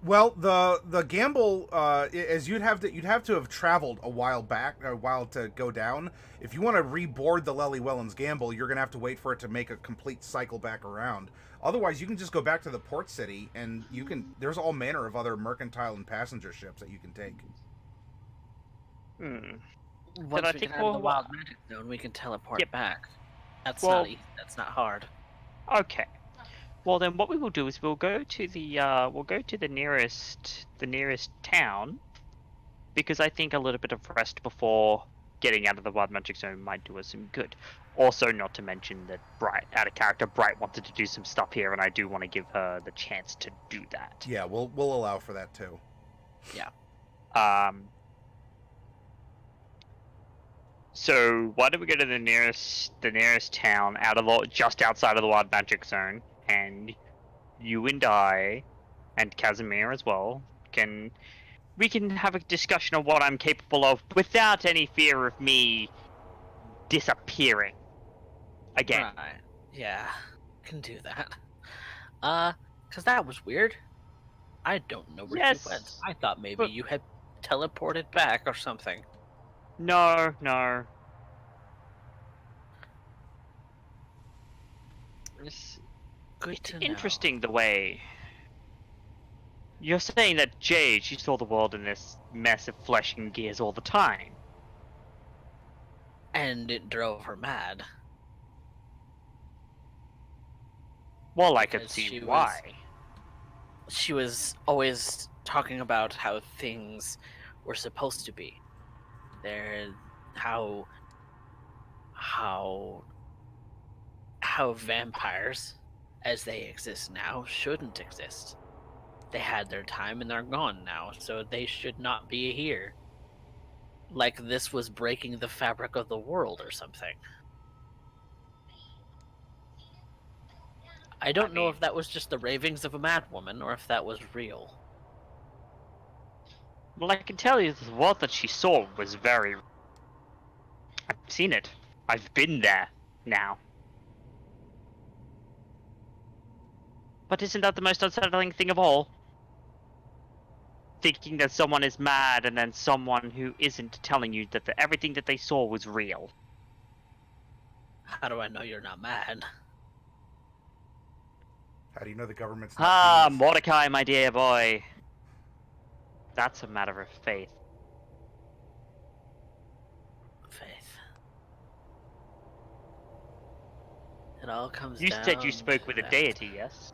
Well, the gamble is you'd have to have traveled a while to go down. If you want to reboard the Lellywellans gamble, you're gonna have to wait for it to make a complete cycle back around. Otherwise, you can just go back to the port city, and there's all manner of other mercantile and passenger ships that you can take. Once I we think get out of the we'll- wild magic zone, we can teleport Yep. back. That's Well- not easy. That's not hard. Okay. Well, then what we will do is we'll go to the nearest town, because I think a little bit of rest before getting out of the wild magic zone might do us some good. Also, not to mention that Bright, out of character, Bright wanted to do some stuff here, and I do want to give her the chance to do that. Yeah, we'll allow for that too. So why don't we go to the nearest town just outside of the wild magic zone, and you and I, and Kazimir as well, we can have a discussion of what I'm capable of without any fear of me disappearing again. Right. Yeah. Can do that. Cause that was weird. I don't know where Yes, you went. I thought maybe but- you had teleported back or something. No. It's Good to know. interesting the way you're saying that Jade, she saw the world in this mess of flesh and gears all the time. And it drove her mad. Well, I could Because see she was- why. She was always talking about how things were supposed to be. They're how vampires, as they exist now, shouldn't exist. They had their time and they're gone now, so they should not be here. Like this was breaking the fabric of the world or something. I don't know if that was just the ravings of a madwoman or if that was real. Well, I can tell you the world that she saw was very... I've seen it. I've been there now. But isn't that the most unsettling thing of all? Thinking that someone is mad and then someone who isn't telling you that everything that they saw was real. How do I know you're not mad? How do you know the government's not Ah, pleased? Mordecai, my dear boy. That's a matter of faith. Faith. It all comes You down said you spoke to with a that. deity, yes?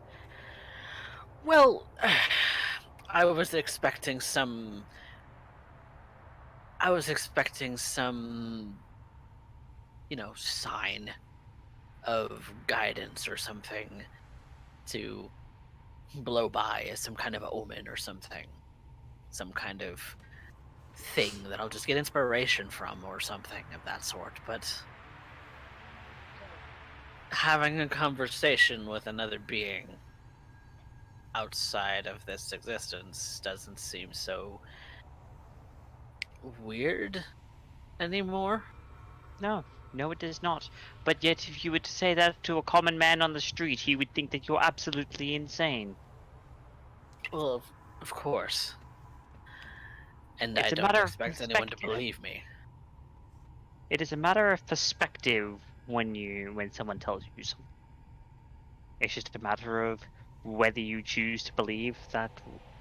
Well, I was expecting some. Sign of guidance or something to blow by as some kind of omen or something. Some kind of thing that I'll just get inspiration from or something of that sort. But having a conversation with another being outside of this existence doesn't seem so weird anymore. No, no, it does not. But yet, if you were to say that to a common man on the street, he would think that you're absolutely insane. Well, of course. And It's I a don't matter of expect anyone to perspective. believe me. It is a matter of perspective when someone tells you something. It's just a matter of whether you choose to believe that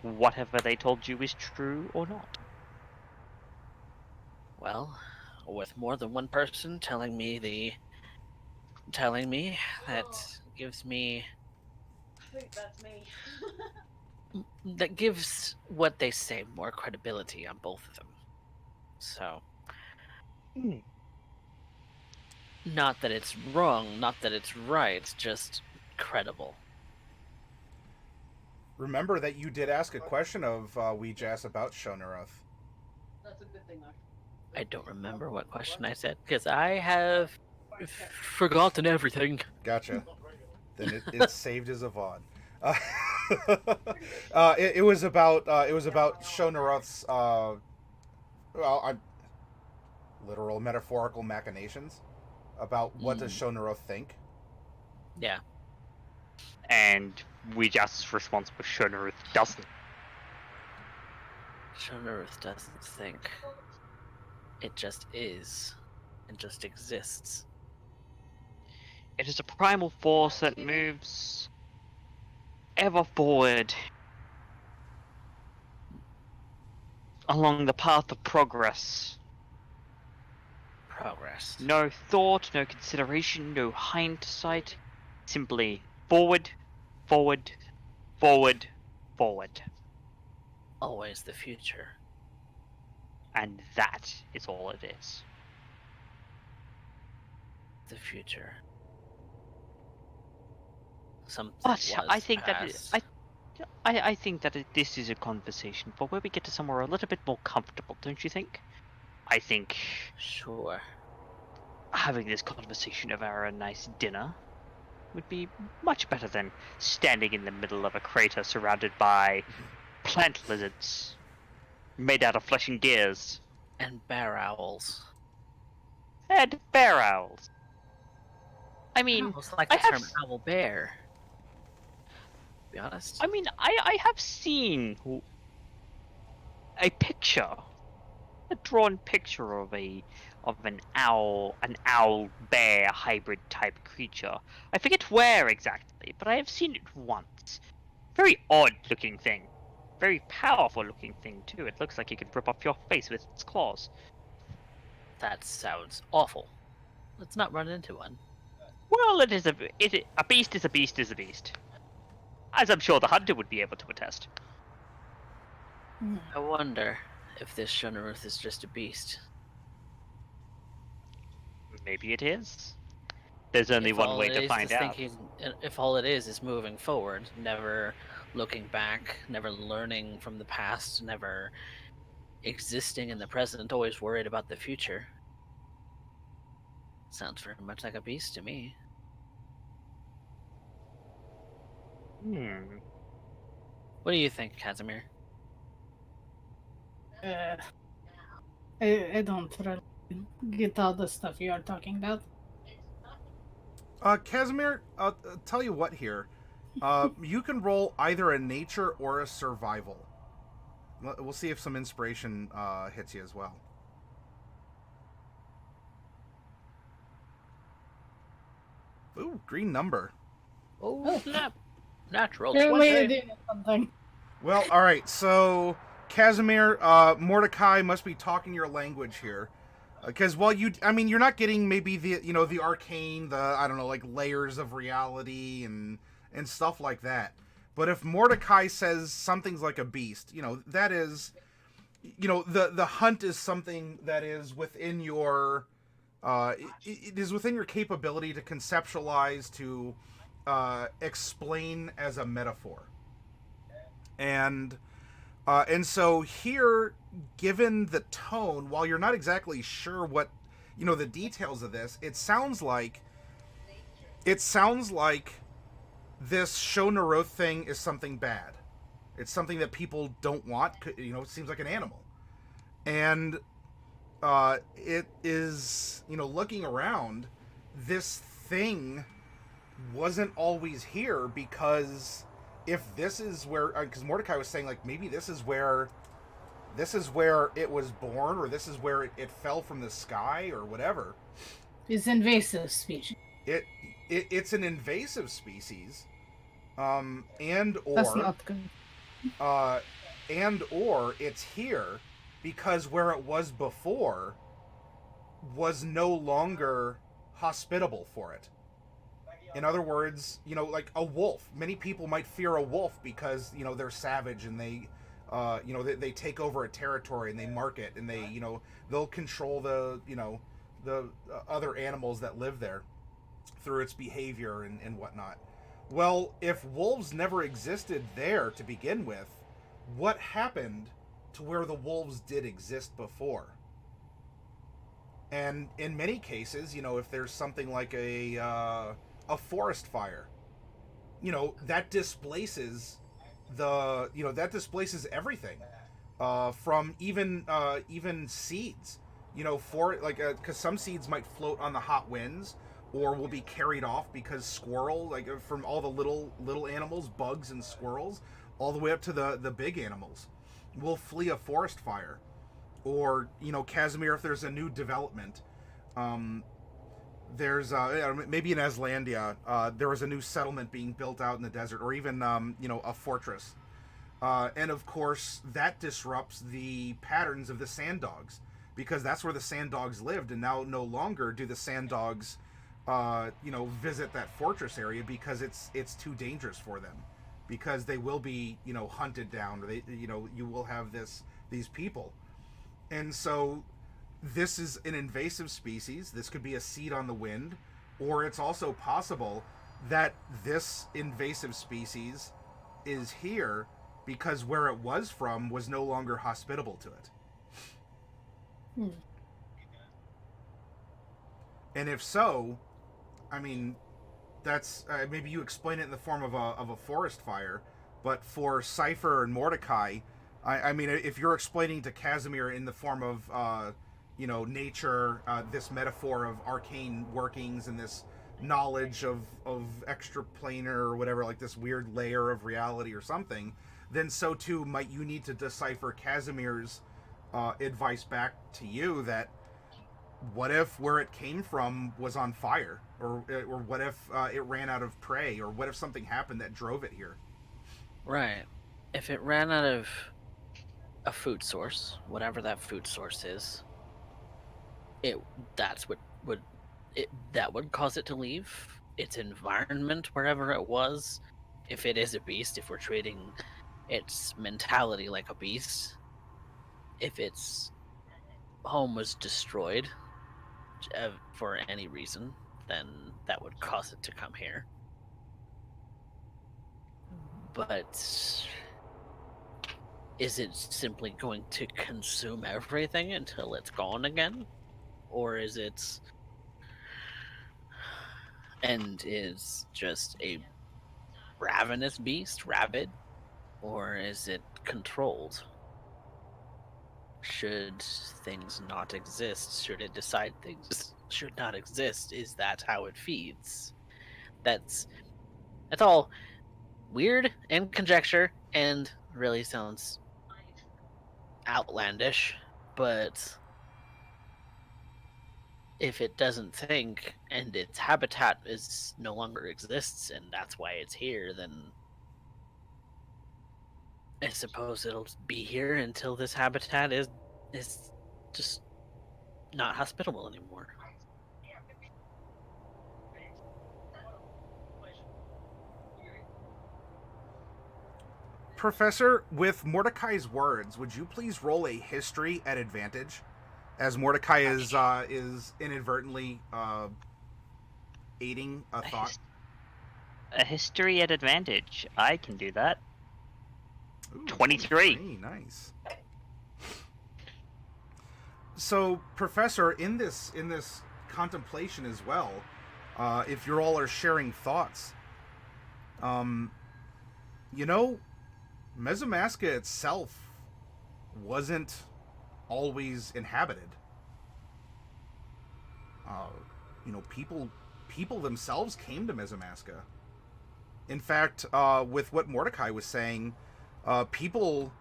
whatever they told you is true or not. Well, with more than one person telling me that gives me That's me. that gives what they say more credibility on both of them. So, not that it's wrong, not that it's right, just credible. Remember that you did ask a question of Weejass about Shonaroth. That's a good thing, though. I don't remember what question I said, because I have forgotten everything. Gotcha. Then it's saved as a VOD. It was about Shonaroth's literal metaphorical machinations about what does Shonaroth think. Yeah. And Weejass's response was Shonaruth doesn't. Shonaruth doesn't think. It just is. It just exists. It is a primal force that moves ever forward along the path of progress. Progress. No thought, no consideration, no hindsight. Simply forward, forward, forward, forward. Always the future. And that is all it is. The future. Something But was I think past. I think that this is a conversation for where we get to somewhere a little bit more comfortable, don't you think? I think Sure. having this conversation over a nice dinner would be much better than standing in the middle of a crater surrounded by plant lizards made out of flesh and gears And bear owls. and bear owls. I I mean, almost like I the have term owl bear. To be honest. I mean, I have seen a picture, a drawn picture of an owl bear hybrid type creature. I forget where exactly, but I have seen it once. Very odd looking thing. Very powerful looking thing too. It looks like it could rip off your face with its claws. That sounds awful. Let's not run into one. Well, a beast is a beast is a beast. As I'm sure the hunter would be able to attest. I wonder if this Shonaruth is just a beast. Maybe it is. There's only If one all way it to is find out. If all it is moving forward, never looking back, never learning from the past, never existing in the present, always worried about the future. Sounds very much like a beast to me. What do you think, Kazimir? I don't really get all the stuff you are talking about. Kazimir, I'll tell you what here. You can roll either a nature or a survival. We'll see if some inspiration hits you as well. Ooh, green number. Oh, snap! Natural Clearly, 20. doing something. Well, all right. So, Kazimir, Mordecai must be talking your language here, because you're not getting maybe the arcane, like layers of reality and stuff like that. But if Mordecai says something's like a beast, that is, the hunt is something that is within your, it is within your capability to conceptualize, to explain as a metaphor. And so here, given the tone, while you're not exactly sure what, the details of this, it sounds like It sounds like this Shonaroth thing is something bad. It's something that people don't want. You know, it seems like an animal. And it is, you know, looking around, this thing wasn't always here, because if this is where, because Mordecai was saying, like, maybe this is where it was born, or this is where it fell from the sky, or whatever. It's invasive species. It's an invasive species, and That's or not good. and or it's here because where it was before was no longer hospitable for it. In other words, you know, like a wolf. Many people might fear a wolf because, you know, they're savage and they, you know, they take over a territory and they mark it, and they, you know, they'll control the, you know, the other animals that live there through its behavior and whatnot. Well, if wolves never existed there to begin with, what happened to where the wolves did exist before? And in many cases, you know, if there's something like a forest fire, you know, that displaces everything, from even seeds, you know, for like, because some seeds might float on the hot winds, or will be carried off because squirrel, like, from all the little animals, bugs and squirrels, all the way up to the big animals, will flee a forest fire. Or, you know, Kazimir, if there's a new development, there's maybe in Aslandia, there was a new settlement being built out in the desert, or even you know, a fortress, and of course that disrupts the patterns of the sand dogs, because that's where the sand dogs lived, and now no longer do the sand dogs you know, visit that fortress area, because it's too dangerous for them, because they will be, you know, hunted down, or they, you know, you will have these people. And so this is an invasive species. This could be a seed on the wind, or it's also possible that this invasive species is here because where it was from was no longer hospitable to it. And if so, I mean, that's maybe you explain it in the form of a forest fire, but for Cypher and Mordecai, I mean, if you're explaining to Kazimir in the form of you know, nature, this metaphor of arcane workings and this knowledge of extraplanar or whatever, like this weird layer of reality or something, then so too might you need to decipher Kazimir's advice back to you, that what if where it came from was on fire, or what if it ran out of prey, or what if something happened that drove it here? Right. If it ran out of a food source, whatever that food source is, that would cause it to leave its environment wherever it was. If it is a beast, if we're treating its mentality like a beast, if its home was destroyed for any reason, then that would cause it to come here. But is it simply going to consume everything until it's gone again? Or is it just a ravenous beast, rabid? Or is it controlled? Should things not exist? Should it decide things should not exist? Is that how it feeds? That's all weird and conjecture, and really sounds outlandish, but if it doesn't think and its habitat is no longer exists and that's why it's here, then I suppose it'll be here until this habitat is just not hospitable anymore. Professor, with Mordecai's words, would you please roll a history at advantage, as Mordecai is inadvertently aiding a thought? A history at advantage. I can do that. Ooh, 23. Nice. So, Professor, in this contemplation as well, if you all are sharing thoughts. You know, Mesomasca itself wasn't always inhabited. You know, people themselves came to Mesomasca. In fact, with what Mordecai was saying, people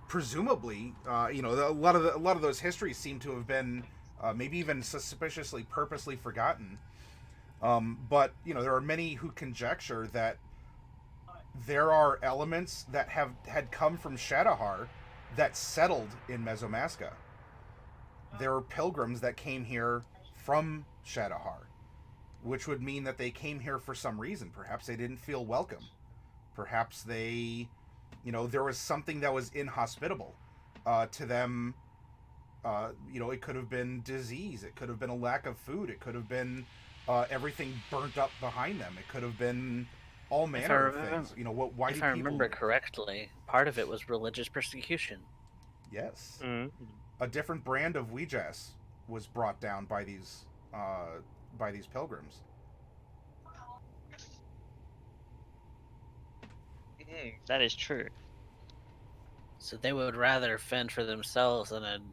presumably, you know, a lot of those histories seem to have been maybe even suspiciously, purposely forgotten. But you know, there are many who conjecture that there are elements that had come from Shadowhar that settled in Mesomasca. There are pilgrims that came here from Shadowhar, which would mean that they came here for some reason. Perhaps they didn't feel welcome. Perhaps they, you know, there was something that was inhospitable to them. You know, it could have been disease. It could have been a lack of food. It could have been everything burnt up behind them. It could have been all manner of things. You know, why do if people... I remember correctly, part of it was religious persecution. Yes. Mm-hmm. A different brand of Ouijas was brought down by these pilgrims. That is true. So they would rather fend for themselves in an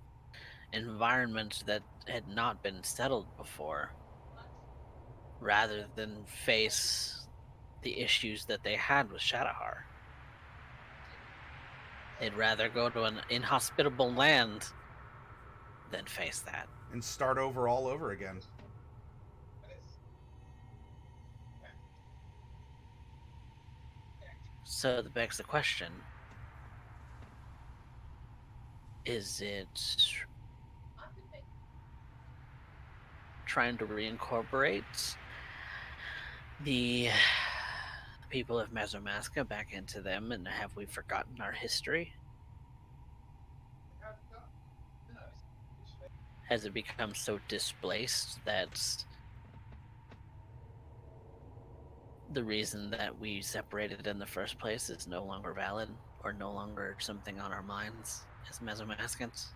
environment that had not been settled before, rather than face the issues that they had with Shadowhar. They'd rather go to an inhospitable land than face that. And start over all over again. So that begs the question, is it trying to reincorporate the people of Mesomasca back into them, and have we forgotten our history? Has it become so displaced that the reason that we separated in the first place is no longer valid, or no longer something on our minds as Mesomascans?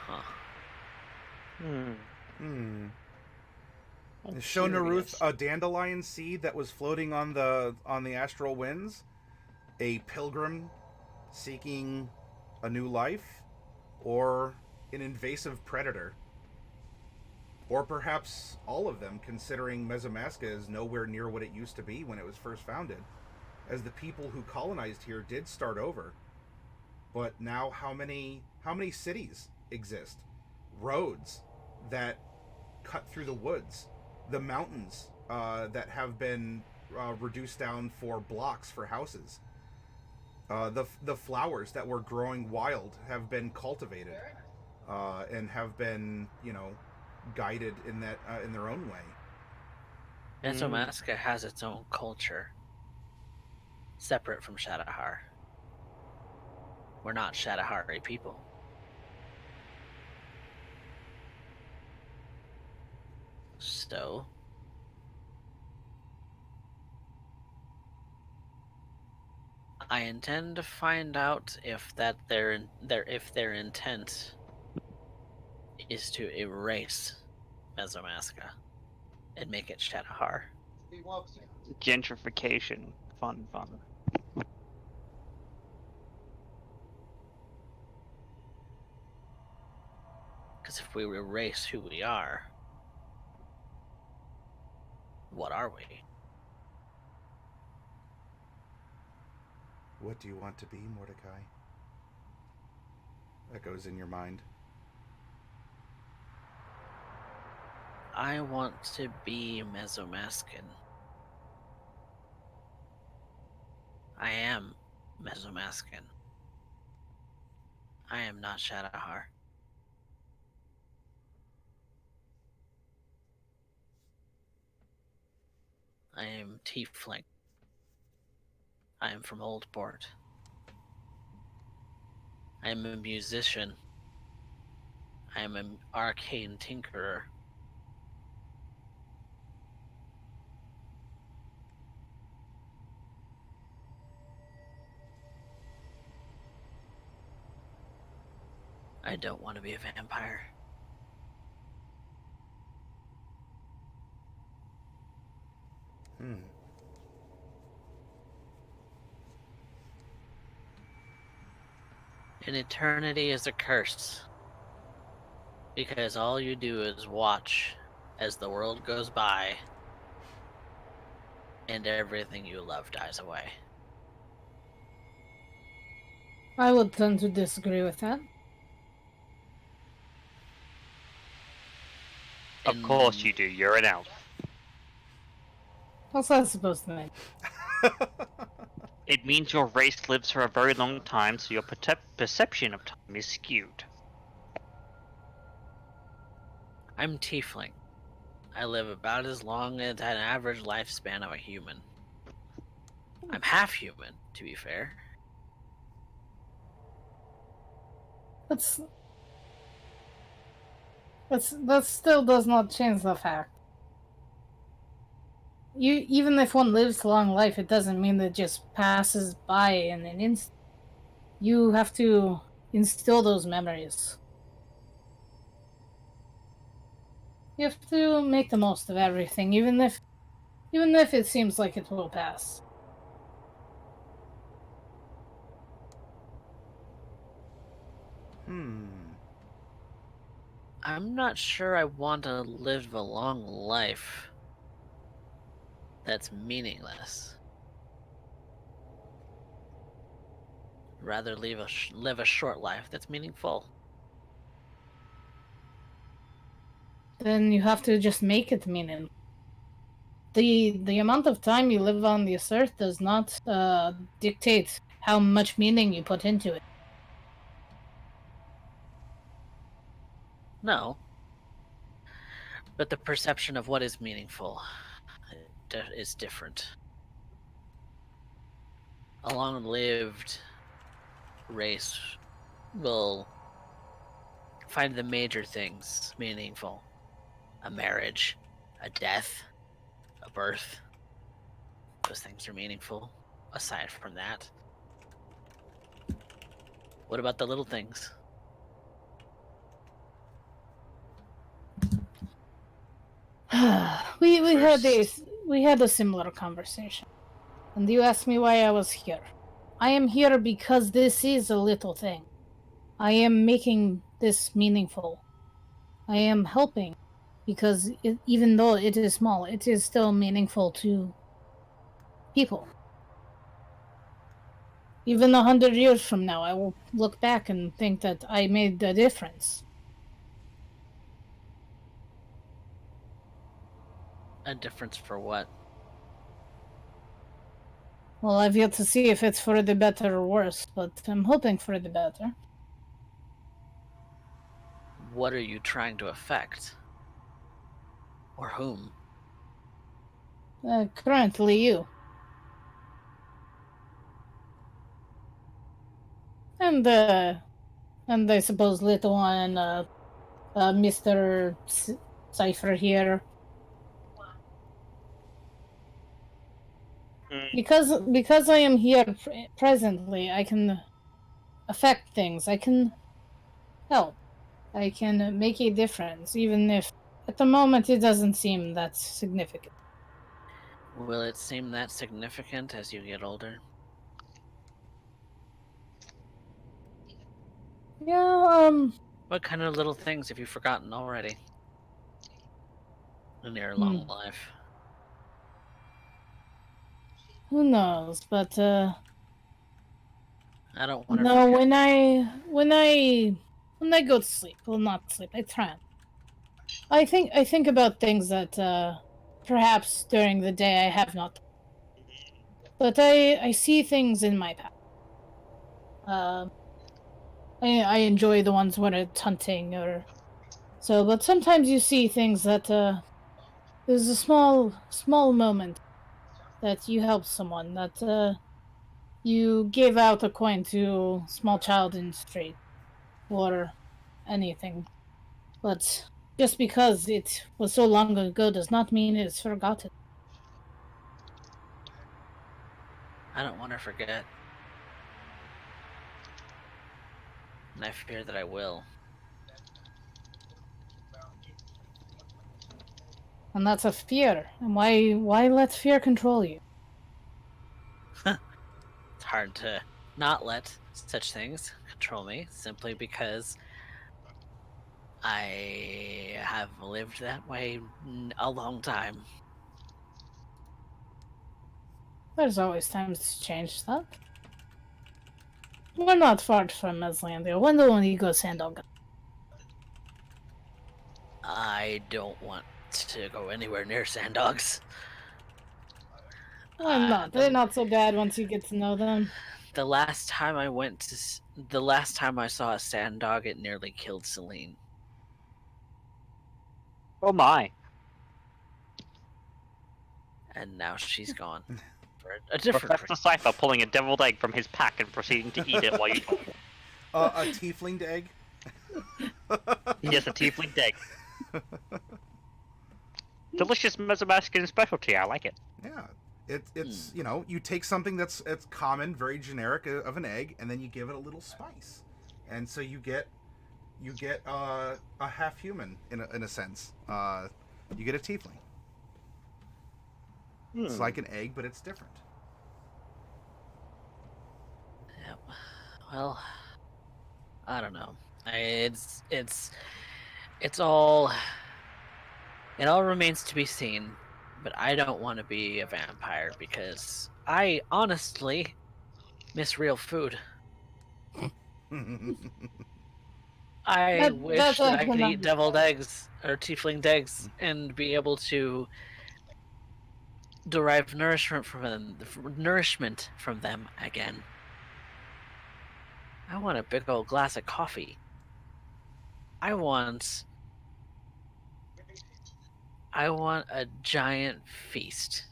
Huh. Show Naruth Curious. a dandelion seed that was floating on the astral winds, a pilgrim seeking a new life, or an invasive predator, or perhaps all of them, considering Mesomasca is nowhere near what it used to be when it was first founded, as the people who colonized here did start over. But now how many cities exist? Roads that cut through the woods, the mountains that have been reduced down for blocks for houses. The flowers that were growing wild have been cultivated and have been, you know, guided in that in their own way. Mesomasca has its own culture, separate from Shadowhar. We're not Shadowhari people. So, I intend to find out if their intent is to erase Mesomasca and make it Shadowhar. Gentrification. Fun. Because if we erase who we are, what are we? What do you want to be, Mordecai? That goes in your mind. I want to be Mesomascan. I am Mesomascan. I am not Shadowhar. I am Tiefling. I am from Oldport. I am a musician. I am an arcane tinkerer. I don't want to be a vampire. Hmm. An eternity is a curse. Because all you do is watch as the world goes by and everything you love dies away. I would tend to disagree with that. Of course you do. You're an elf. What's that supposed to mean? It means your race lives for a very long time, so your perception of time is skewed. I'm tiefling. I live about as long as an average lifespan of a human. I'm half human, to be fair. That still does not change the fact. Even if one lives a long life, it doesn't mean that it just passes by in an instant. You have to instill those memories. You have to make the most of everything, even if it seems like it will pass. I'm not sure I want to live a long life that's meaningless. Rather live a short life that's meaningful. Then you have to just make it meaning. The amount of time you live on this earth does not dictate how much meaning you put into it. No. But the perception of what is meaningful is different. A long-lived race will find the major things meaningful. A marriage, a death, a birth. Those things are meaningful. Aside from that, what about the little things? we had a similar conversation, and you asked me why I was here. I am here because this is a little thing. I am making this meaningful. I am helping because even though it is small, it is still meaningful to people. Even 100 years from now, I will look back and think that I made a difference. A difference for what? Well, I've yet to see if it's for the better or worse, but I'm hoping for the better. What are you trying to affect? Or whom? Currently, you. And I suppose little one, Mr. Cypher here. Because I am here presently, I can affect things. I can help. I can make a difference, even if at the moment it doesn't seem that significant. Will it seem that significant as you get older? Yeah, What kind of little things have you forgotten already in your long life? who knows? But I don't want to no, forget. when I go to sleep, well, not sleep, I trance. I think about things that perhaps during the day I have not. But I see things in my past. I enjoy the ones when it's hunting or so, but sometimes you see things that there's a small moment that you help someone, that you gave out a coin to a small child in the street or anything. But just because it was so long ago does not mean it's forgotten. I don't want to forget. And I fear that I will. And that's a fear. And why let fear control you? It's hard to not let such things control me simply because I have lived that way a long time. There's always times to change that. We're not far from Meslandia. When do you go Sandog? I don't want to go anywhere near sand dogs. Why not? They're not so bad once you get to know them. The last time the last time I saw a sand dog, it nearly killed Celine. Oh my. And now she's gone for a different Professor Cypher pulling a deviled egg from his pack and proceeding to eat it while you talk. A tiefling egg. Yes, a tiefling egg. Delicious Mesomascan specialty, I like it. Yeah. It's you know, you take something it's common, very generic of an egg, and then you give it a little spice, and so you get a half human in a sense. You get a tiefling. It's like an egg, but it's different. Yep. Well, I don't know. It's all. It all remains to be seen, but I don't want to be a vampire because I honestly miss real food. I wish that I could eat deviled eggs or tiefling eggs and be able to derive nourishment from them again. I want a big old glass of coffee. I want a giant feast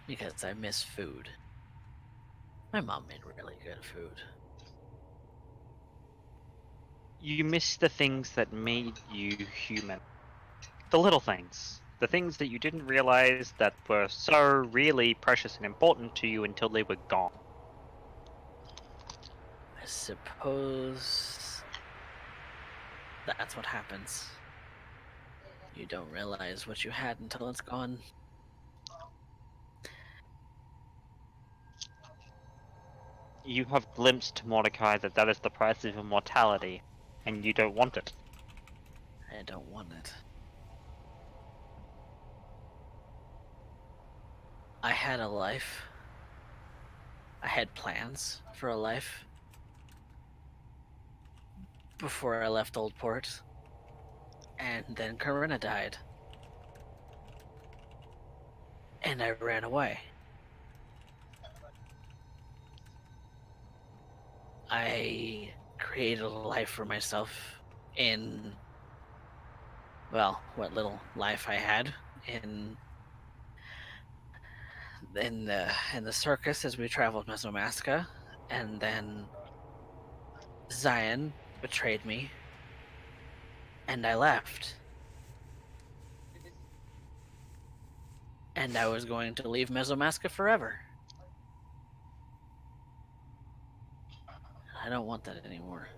because I miss food. My mom made really good food. You miss the things that made you human. The little things. The things that you didn't realize that were so really precious and important to you until they were gone. I suppose that's what happens. You don't realize what you had until it's gone. You have glimpsed, Mordecai, that is the price of immortality, and you don't want it. I don't want it. I had a life. I had plans for a life before I left Oldport. And then Corinna died. And I ran away. I created a life for myself in, well, what little life I had in the circus as we traveled Mesomasca, and then Zion betrayed me, and I left. And I was going to leave Mesomasca forever. I don't want that anymore.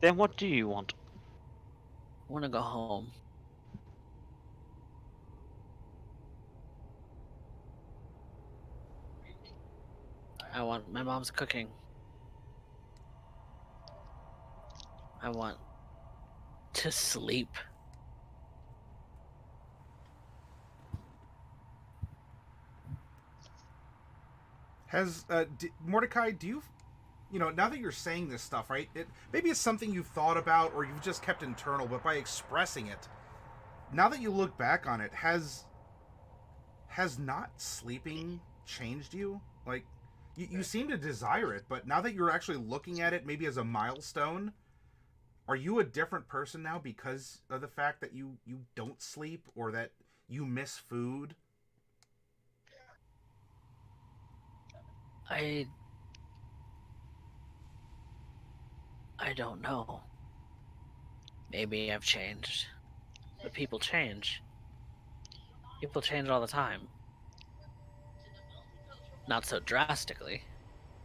Then what do you want? I want to go home. I want my mom's cooking. I want to sleep. Has Mordecai? Do you, now that you're saying this stuff, right? Maybe it's something you've thought about or you've just kept internal, but by expressing it, now that you look back on it, has not sleeping changed you? Like, you seem to desire it, but now that you're actually looking at it, maybe as a milestone, are you a different person now because of the fact that you don't sleep or that you miss food? I don't know. Maybe I've changed. But people change. People change all the time. Not so drastically,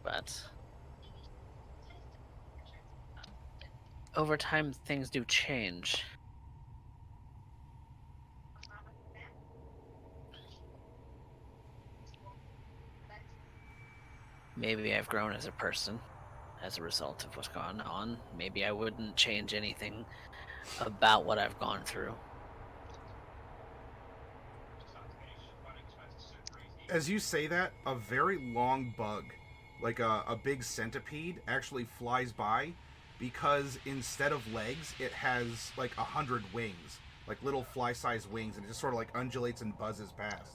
but over time things do change. Maybe I've grown as a person as a result of what's gone on. Maybe I wouldn't change anything about what I've gone through. As you say that, a very long bug, like a big centipede, actually flies by because instead of legs, it has like 100 wings, like little fly-sized wings, and it just sort of like undulates and buzzes past.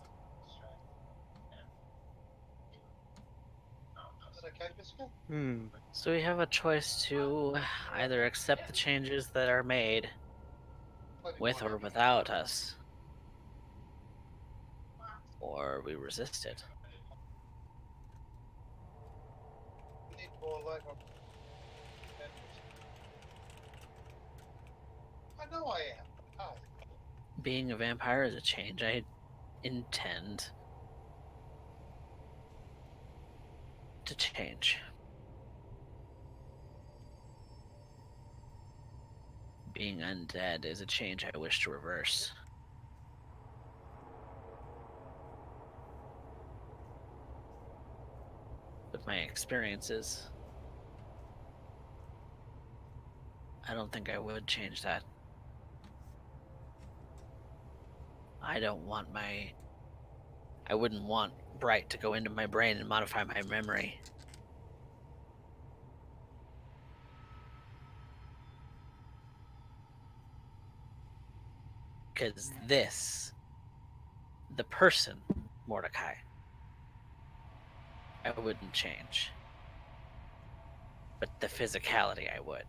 So we have a choice to either accept the changes that are made with or without us, or we resist it. I know I am. Oh. Being a vampire is a change I intend to change. Being undead is a change I wish to reverse. With my experiences, I don't think I would change that. I wouldn't want Bright to go into my brain and modify my memory. Because the person, Mordecai, I wouldn't change. But the physicality I would.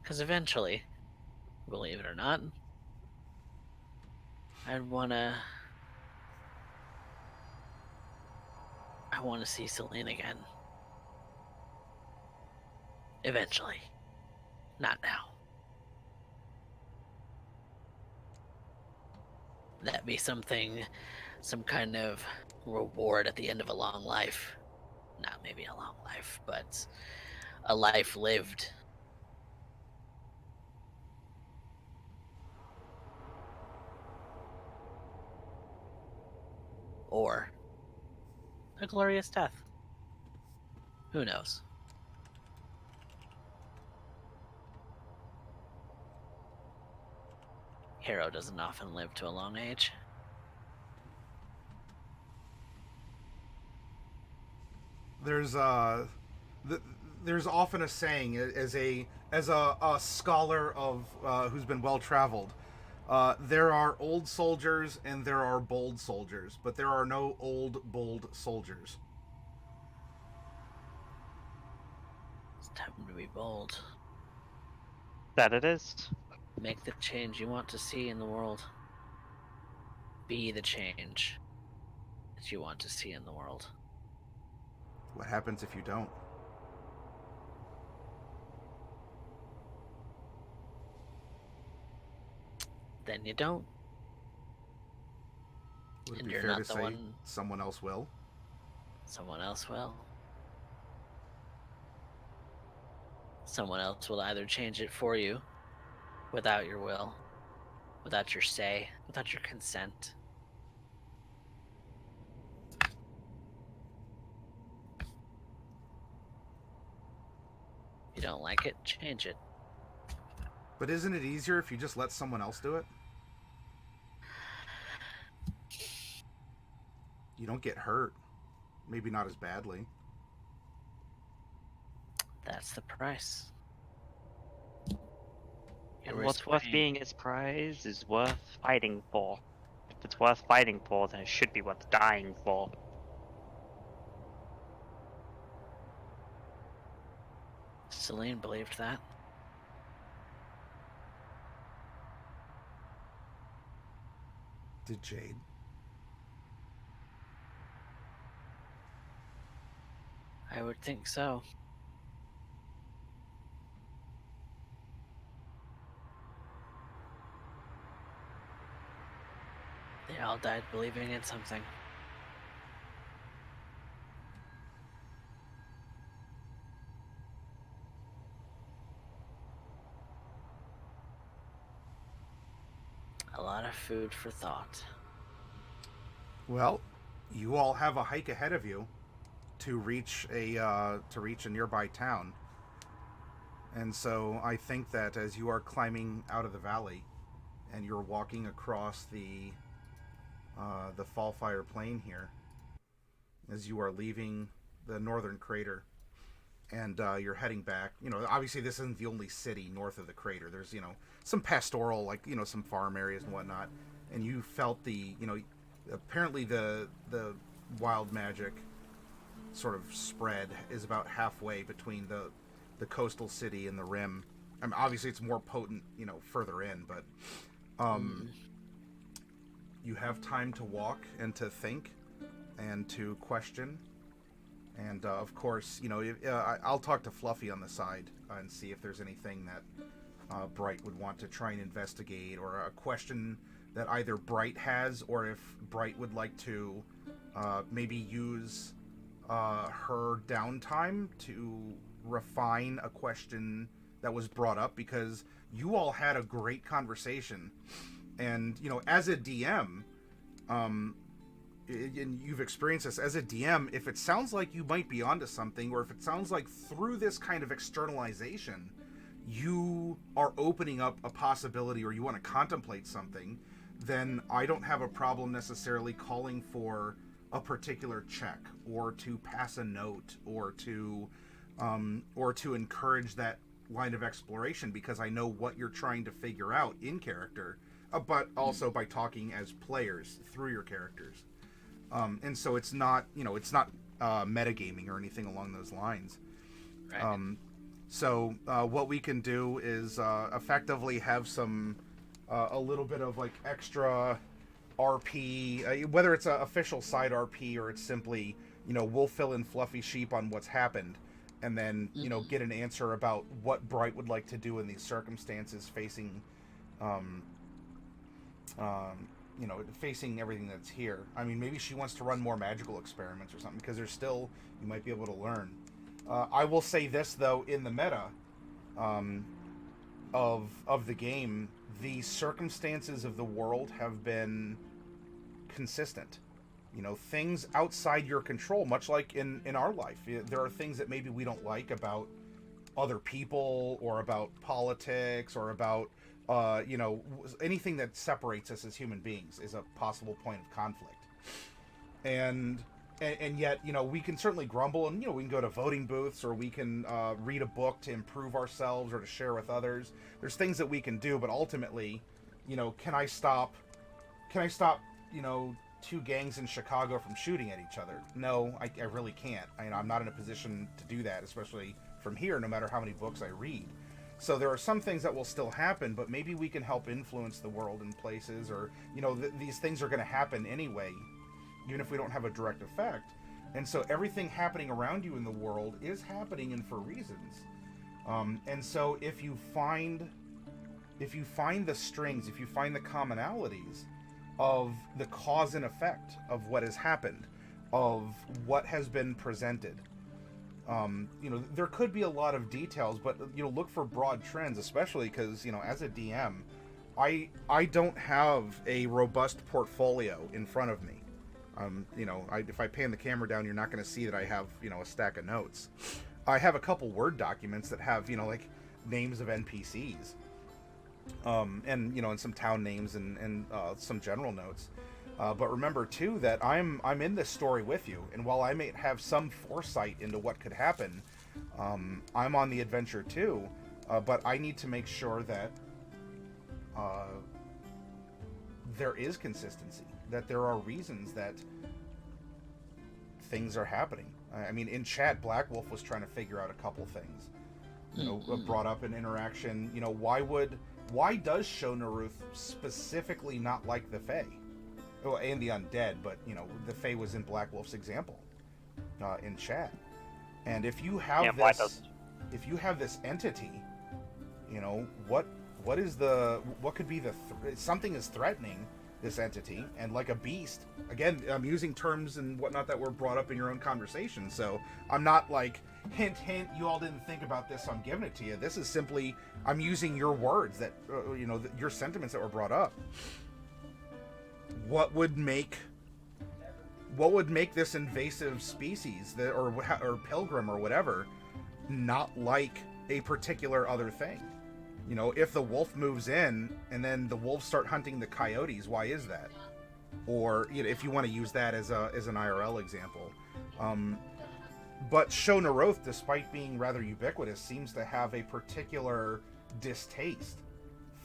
Because eventually, believe it or not, I want to see Celine again. Eventually. Not now. That be some kind of reward at the end of a long life. Not maybe a long life, but a life lived. Or a glorious death. Who knows? Hero doesn't often live to a long age. There's often a saying as a scholar of who's been well traveled. There are old soldiers and there are bold soldiers, but there are no old, bold soldiers. It's time to be bold. That it is. Make the change you want to see in the world. Be the change that you want to see in the world. What happens if you don't? Then you don't. Would it And be you're fair not to the say one. someone else will? Someone else will. Someone else will either change it for you without your will, without your say, without your consent. If you don't like it, change it. But isn't it easier if you just let someone else do it? You don't get hurt. Maybe not as badly. That's the price. And what's worth being its prize is worth fighting for. If it's worth fighting for, then it should be worth dying for. Celine believed that. Did Jade? I would think so. They all died believing in something. food for thought. Well, you all have a hike ahead of you to reach a nearby town. And so I think that as you are climbing out of the valley and you're walking across the Fallfire plain here, as you are leaving the northern crater and you're heading back, obviously this isn't the only city north of the crater. There's, some pastoral, like, some farm areas and whatnot. And you felt apparently the wild magic sort of spread is about halfway between the coastal city and the rim. I mean, obviously it's more potent, further in, but you have time to walk and to think and to question. And of course, I'll talk to Fluffy on the side and see if there's anything that Bright would want to try and investigate, or a question that either Bright has, or if Bright would like to maybe use her downtime to refine a question that was brought up, because you all had a great conversation. And, as a DM, and you've experienced this as a DM, if it sounds like you might be onto something, or if it sounds like through this kind of externalization, you are opening up a possibility, or you want to contemplate something, then I don't have a problem necessarily calling for a particular check, or to pass a note, or to encourage that line of exploration, because I know what you're trying to figure out in character, but also by talking as players through your characters. And so it's not metagaming or anything along those lines. Right. So what we can do is effectively have some a little bit of like extra RP, whether it's an official side RP or it's simply, we'll fill in Fluffy Sheep on what's happened, and then get an answer about what Bright would like to do in these circumstances, facing facing everything that's here. I mean, maybe she wants to run more magical experiments or something, because there's still, you might be able to learn. I will say this, though, in the meta of the game, the circumstances of the world have been consistent. Things outside your control, much like in our life. There are things that maybe we don't like about other people, or about politics, or about anything that separates us as human beings is a possible point of conflict. And yet, we can certainly grumble, and we can go to voting booths, or we can read a book to improve ourselves or to share with others. There's things that we can do, but ultimately, can I stop two gangs in Chicago from shooting at each other? No, I really can't. I'm not in a position to do that, especially from here, no matter how many books I read. So there are some things that will still happen, but maybe we can help influence the world in places, or, these things are going to happen anyway, even if we don't have a direct effect. And so everything happening around you in the world is happening, and for reasons. And so if you find the strings, if you find the commonalities of the cause and effect of what has happened, of what has been presented, there could be a lot of details, but look for broad trends, especially because as a DM, I don't have a robust portfolio in front of me. If I pan the camera down, you're not going to see that I have a stack of notes. I have a couple Word documents that have like names of NPCs, and some town names and some general notes. But remember too that I'm in this story with you, and while I may have some foresight into what could happen, I'm on the adventure too. But I need to make sure that there is consistency, that there are reasons that things are happening. I mean, in chat, Black Wolf was trying to figure out a couple things. Brought up an interaction. Why does Shonaruth specifically not like the Fae? Oh, and the undead, but the Fae was in Black Wolf's example in chat. And if you have this entity, what could be something is threatening this entity, and like a beast. Again, I'm using terms and whatnot that were brought up in your own conversation, so I'm not like hint, you all didn't think about this, so I'm giving it to you. This is simply, I'm using your words that, your sentiments that were brought up. what would make this invasive species or pilgrim or whatever not like a particular other thing? You know, if the wolf moves in and then the wolves start hunting the coyotes, why is that? Or, you know, if you want to use that as an IRL example. But Show Naroth, despite being rather ubiquitous, seems to have a particular distaste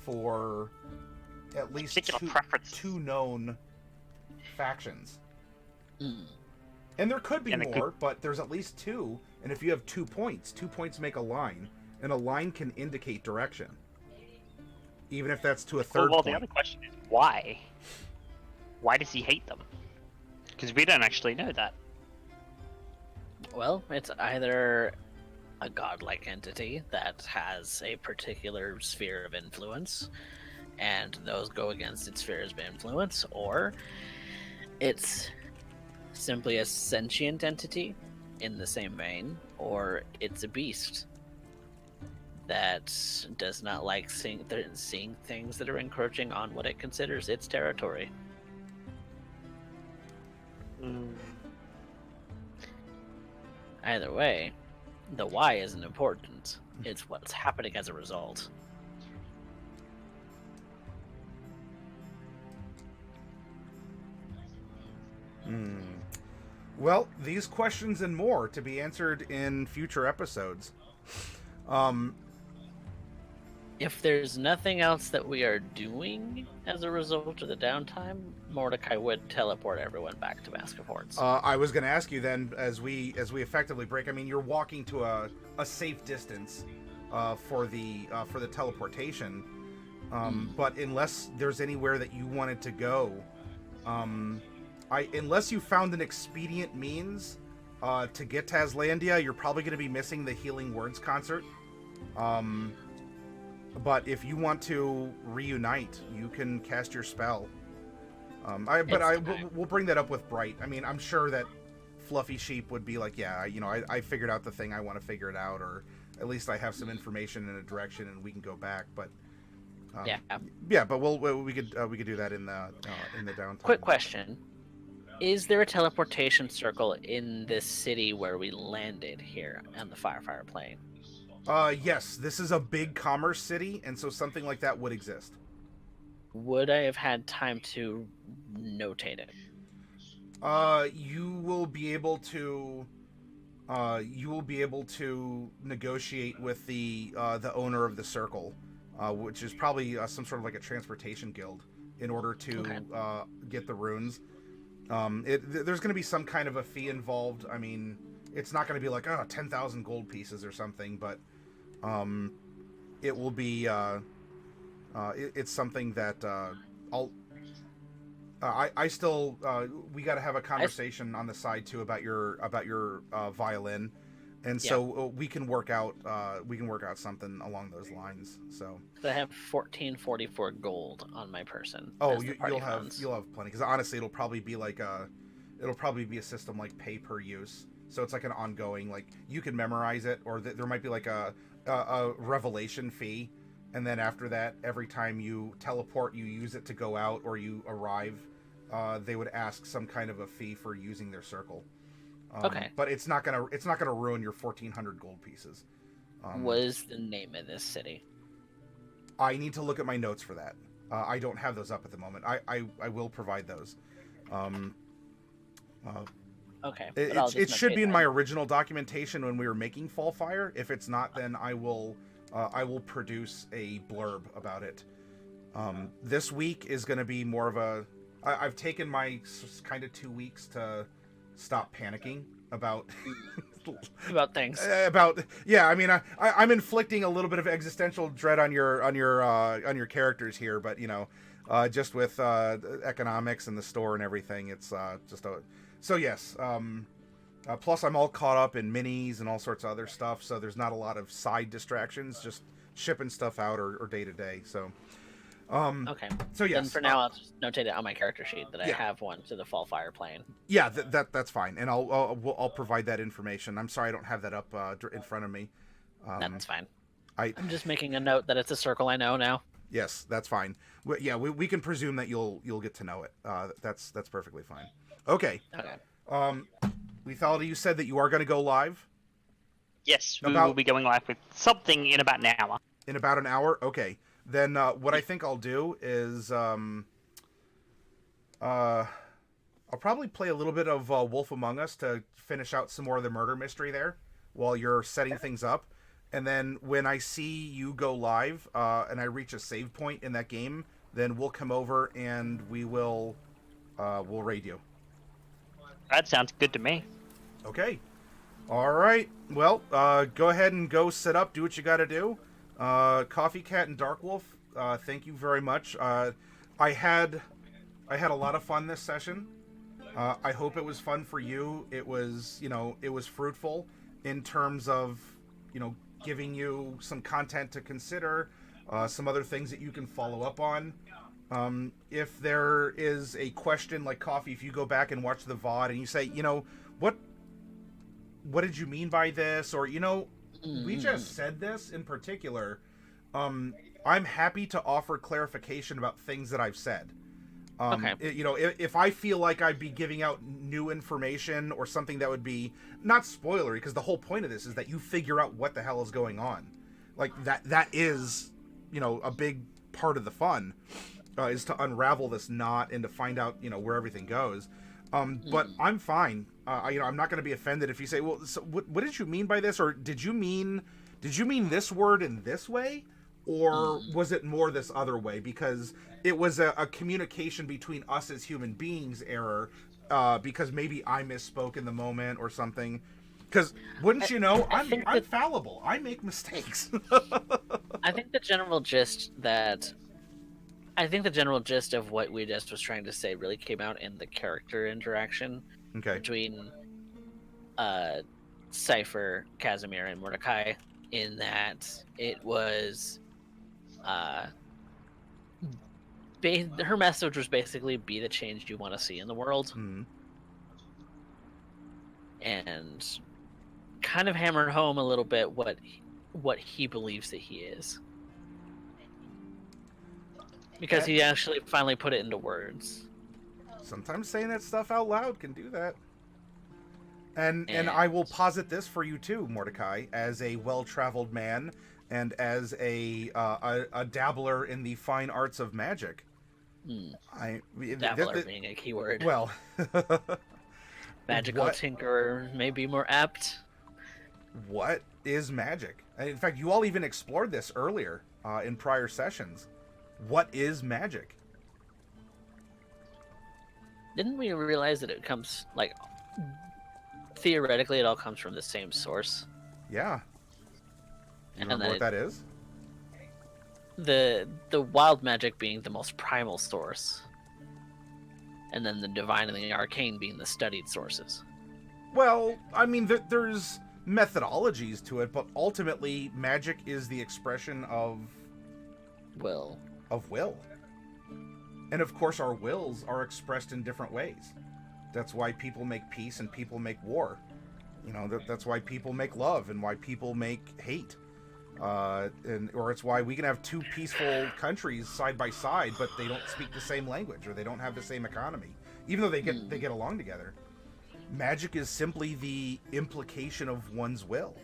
for at least two known factions. And there could be more, but there's at least two. And if you have 2 points, 2 points make a line, and a line can indicate direction, even if that's to a third point. The other question is why? Why does he hate them? Because we don't actually know that. Well, it's either a godlike entity that has a particular sphere of influence, and those go against its spheres of influence, or it's simply a sentient entity in the same vein, or it's a beast that does not like seeing things that are encroaching on what it considers its territory. Either way, the why isn't important. It's what's happening as a result. Well, these questions and more to be answered in future episodes. If there's nothing else that we are doing as a result of the downtime, Mordecai would teleport everyone back to Mask of Hordes. I was going to ask you then, as we effectively break. I mean, you're walking to a safe distance for the teleportation, but unless there's anywhere that you wanted to go, unless you found an expedient means to get to Aslandia, you're probably going to be missing the Healing Words concert. But if you want to reunite, you can cast your spell. We'll bring that up with Bright. I mean, I'm sure that Fluffy Sheep would be like, yeah, you know, I figured out the thing, I want to figure it out, or at least I have some information in a direction and we can go back. But but we could do that in the downtime. Quick question: is there a teleportation circle in this city where we landed here on the Fallfire plane? Yes, this is a big commerce city, and so something like that would exist. Would I have had time to notate it? You will be able to negotiate with the owner of the circle, which is probably some sort of like a transportation guild, in order to get the runes. There's going to be some kind of a fee involved. I mean, it's not going to be like 10,000 gold pieces or something, but it will be it's something that we got to have a conversation on the side too about your violin, and so we can work out something along those lines. So I have 1444 gold on my person. Oh, you'll have plenty, because honestly it'll probably be a system like pay per use. So it's like an ongoing, like, you can memorize it, or there might be like a revelation fee, and then after that, every time you teleport, you use it to go out, or you arrive, they would ask some kind of a fee for using their circle. But it's not gonna ruin your 1,400 gold pieces. What is the name of this city? I need to look at my notes for that. I don't have those up at the moment. I will provide those. Okay. It should be in my original documentation when we were making Fallfire. If it's not, then I will produce a blurb about it. This week is going to be more of a... I've taken my kind of 2 weeks to stop panicking about... about things. I mean, I'm inflicting a little bit of existential dread on your characters here, but you know, just with economics and the store and everything, it's just a... So yes, plus I'm all caught up in minis and all sorts of other stuff, so there's not a lot of side distractions, just shipping stuff out or day to day. So, okay. So yes. Then for now, I'll just notate it on my character sheet that I have one to the Fallfire plane. Yeah, that's fine, and I'll provide that information. I'm sorry I don't have that up in front of me. That's fine. I'm just making a note that it's a circle I know now. Yes, that's fine. We can presume that you'll get to know it. That's perfectly fine. Okay. Okay. Lethality, you said that you are going to go live Yes, we About- will be going live with something in about an hour. in about an hour. Okay. Then what I think I'll do is I'll probably play a little bit of Wolf Among Us to finish out some more of the murder mystery there while you're setting things up. And then when I see you go live and I reach a save point in that game, then we'll come over and we'll raid you. That sounds good to me. Okay. All right. Well, go ahead and go sit up. Do what you got to do. Coffee Cat and Dark Wolf, thank you very much. I had a lot of fun this session. I hope it was fun for you. It was fruitful in terms of, giving you some content to consider, some other things that you can follow up on. If there is a question like Coffee, if you go back and watch the VOD and you say, what did you mean by this? Or, we just said this in particular. I'm happy to offer clarification about things that I've said. Okay. If I feel like I'd be giving out new information or something that would be not spoilery, because the whole point of this is that you figure out what the hell is going on. Like that is, a big part of the fun, is to unravel this knot and to find out, where everything goes. But I'm fine. I'm not going to be offended if you say, well, so what did you mean by this? Or did you mean this word in this way? Or was it more this other way? Because it was a communication between us as human beings error, because maybe I misspoke in the moment or something. Because wouldn't you know, I'm fallible. I make mistakes. I think the general gist of what we just was trying to say really came out in the character interaction Okay. between Cypher, Kazimir, and Mordecai, in that it was her message was basically be the change you want to see in the world. Mm. And kind of hammered home a little bit what he believes that he is. Because he actually finally put it into words. Sometimes saying that stuff out loud can do that. And I will posit this for you too, Mordecai, as a well-traveled man and as a dabbler in the fine arts of magic. Dabbler being a keyword. Well, magical tinkerer may be more apt. What is magic? In fact, you all even explored this earlier in prior sessions. What is magic? Didn't we realize that it comes, theoretically, it all comes from the same source? Yeah. You And remember what that is? The wild magic being the most primal source, and then the divine and the arcane being the studied sources. Well, I mean, there's methodologies to it, but ultimately, magic is the expression of will. And of course, our wills are expressed in different ways. That's why people make peace and people make war. That's why people make love and why people make hate. Or it's why we can have two peaceful countries side by side, but they don't speak the same language or they don't have the same economy, even though they get along together. Magic is simply the implication of one's will,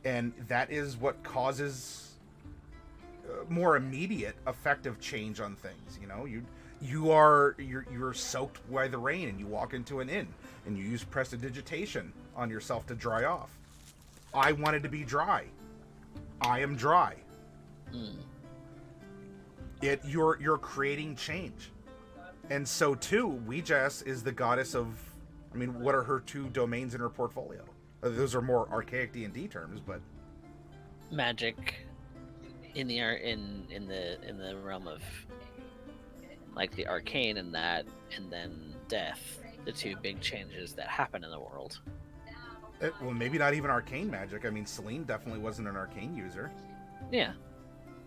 and that is what causes more immediate effective change on things. You're soaked by the rain and you walk into an inn and you use prestidigitation on yourself to dry off. I wanted to be dry. I am dry. You're creating change. And so too, Ouijas is the goddess of, what are her two domains in her portfolio? Those are more archaic D&D terms, but Magic in the realm of the arcane and that, and then death, the two big changes that happen in the world. Well, maybe not even arcane magic. Celine definitely wasn't an arcane user. Yeah.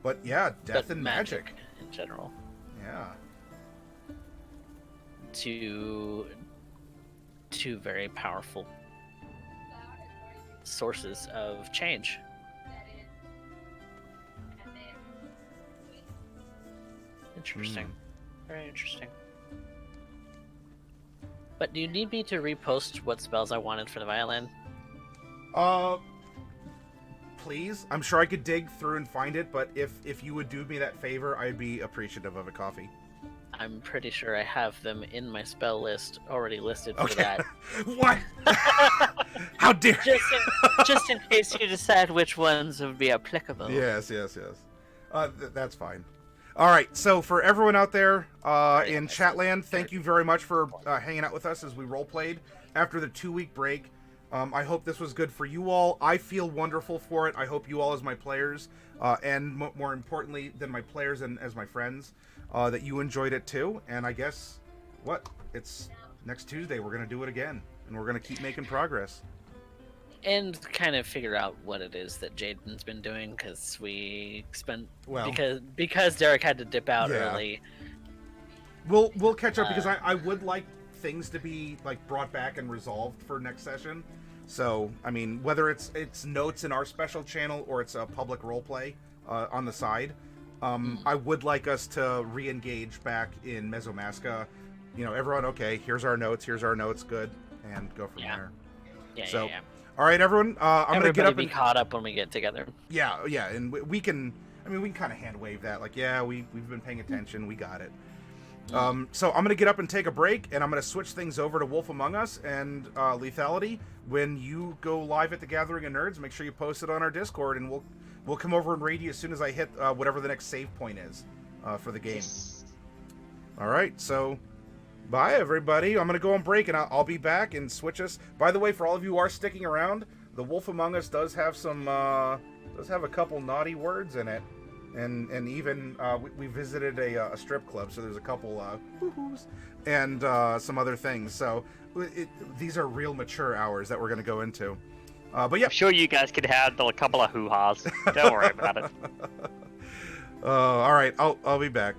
But yeah, death and magic in general. Yeah. Two very powerful sources of change. Interesting. Very interesting. But do you need me to repost what spells I wanted for the violin? Please. I'm sure I could dig through and find it, but if you would do me that favor, I'd be appreciative of a coffee. I'm pretty sure I have them in my spell list already listed for Okay. that. What? How dare you? Just in case you decide which ones would be applicable. Yes. That's fine. All right, so for everyone out there in Chatland, thank you very much for hanging out with us as we roleplayed after the 2-week break. I hope this was good for you all. I feel wonderful for it. I hope you all as my players, and more importantly than my players and as my friends, that you enjoyed it too. And I guess, it's next Tuesday we're going to do it again, and we're going to keep making progress. And kind of figure out what it is that Jaden's been doing, because we spent because Derek had to dip out early. We'll catch up because I would like things to be like brought back and resolved for next session. So I mean, whether it's notes in our special channel or it's a public roleplay on the side, I would like us to re-engage back in Mesomasca. You know, everyone. Okay, here's our notes, good, and go from there. Yeah. All right, everyone. I'm gonna get up and be caught up when we get together. Yeah, and we can. I mean, we can kind of hand wave that, like, yeah, we've been paying attention, we got it. So I'm gonna get up and take a break, and I'm gonna switch things over to Wolf Among Us and Lethality. When you go live at the Gathering of Nerds, make sure you post it on our Discord, and we'll come over and raid you as soon as I hit whatever the next save point is for the game. Yes. All right, so. Bye, everybody. I'm going to go on break, and I'll be back and switch us. By the way, for all of you who are sticking around, The Wolf Among Us does have a couple naughty words in it. And even, we visited a strip club, so there's a couple hoo-hoos and some other things. So these are real mature hours that we're going to go into. But yeah. I'm sure you guys could handle a couple of hoo-has. Don't worry about it. All right, I'll be back.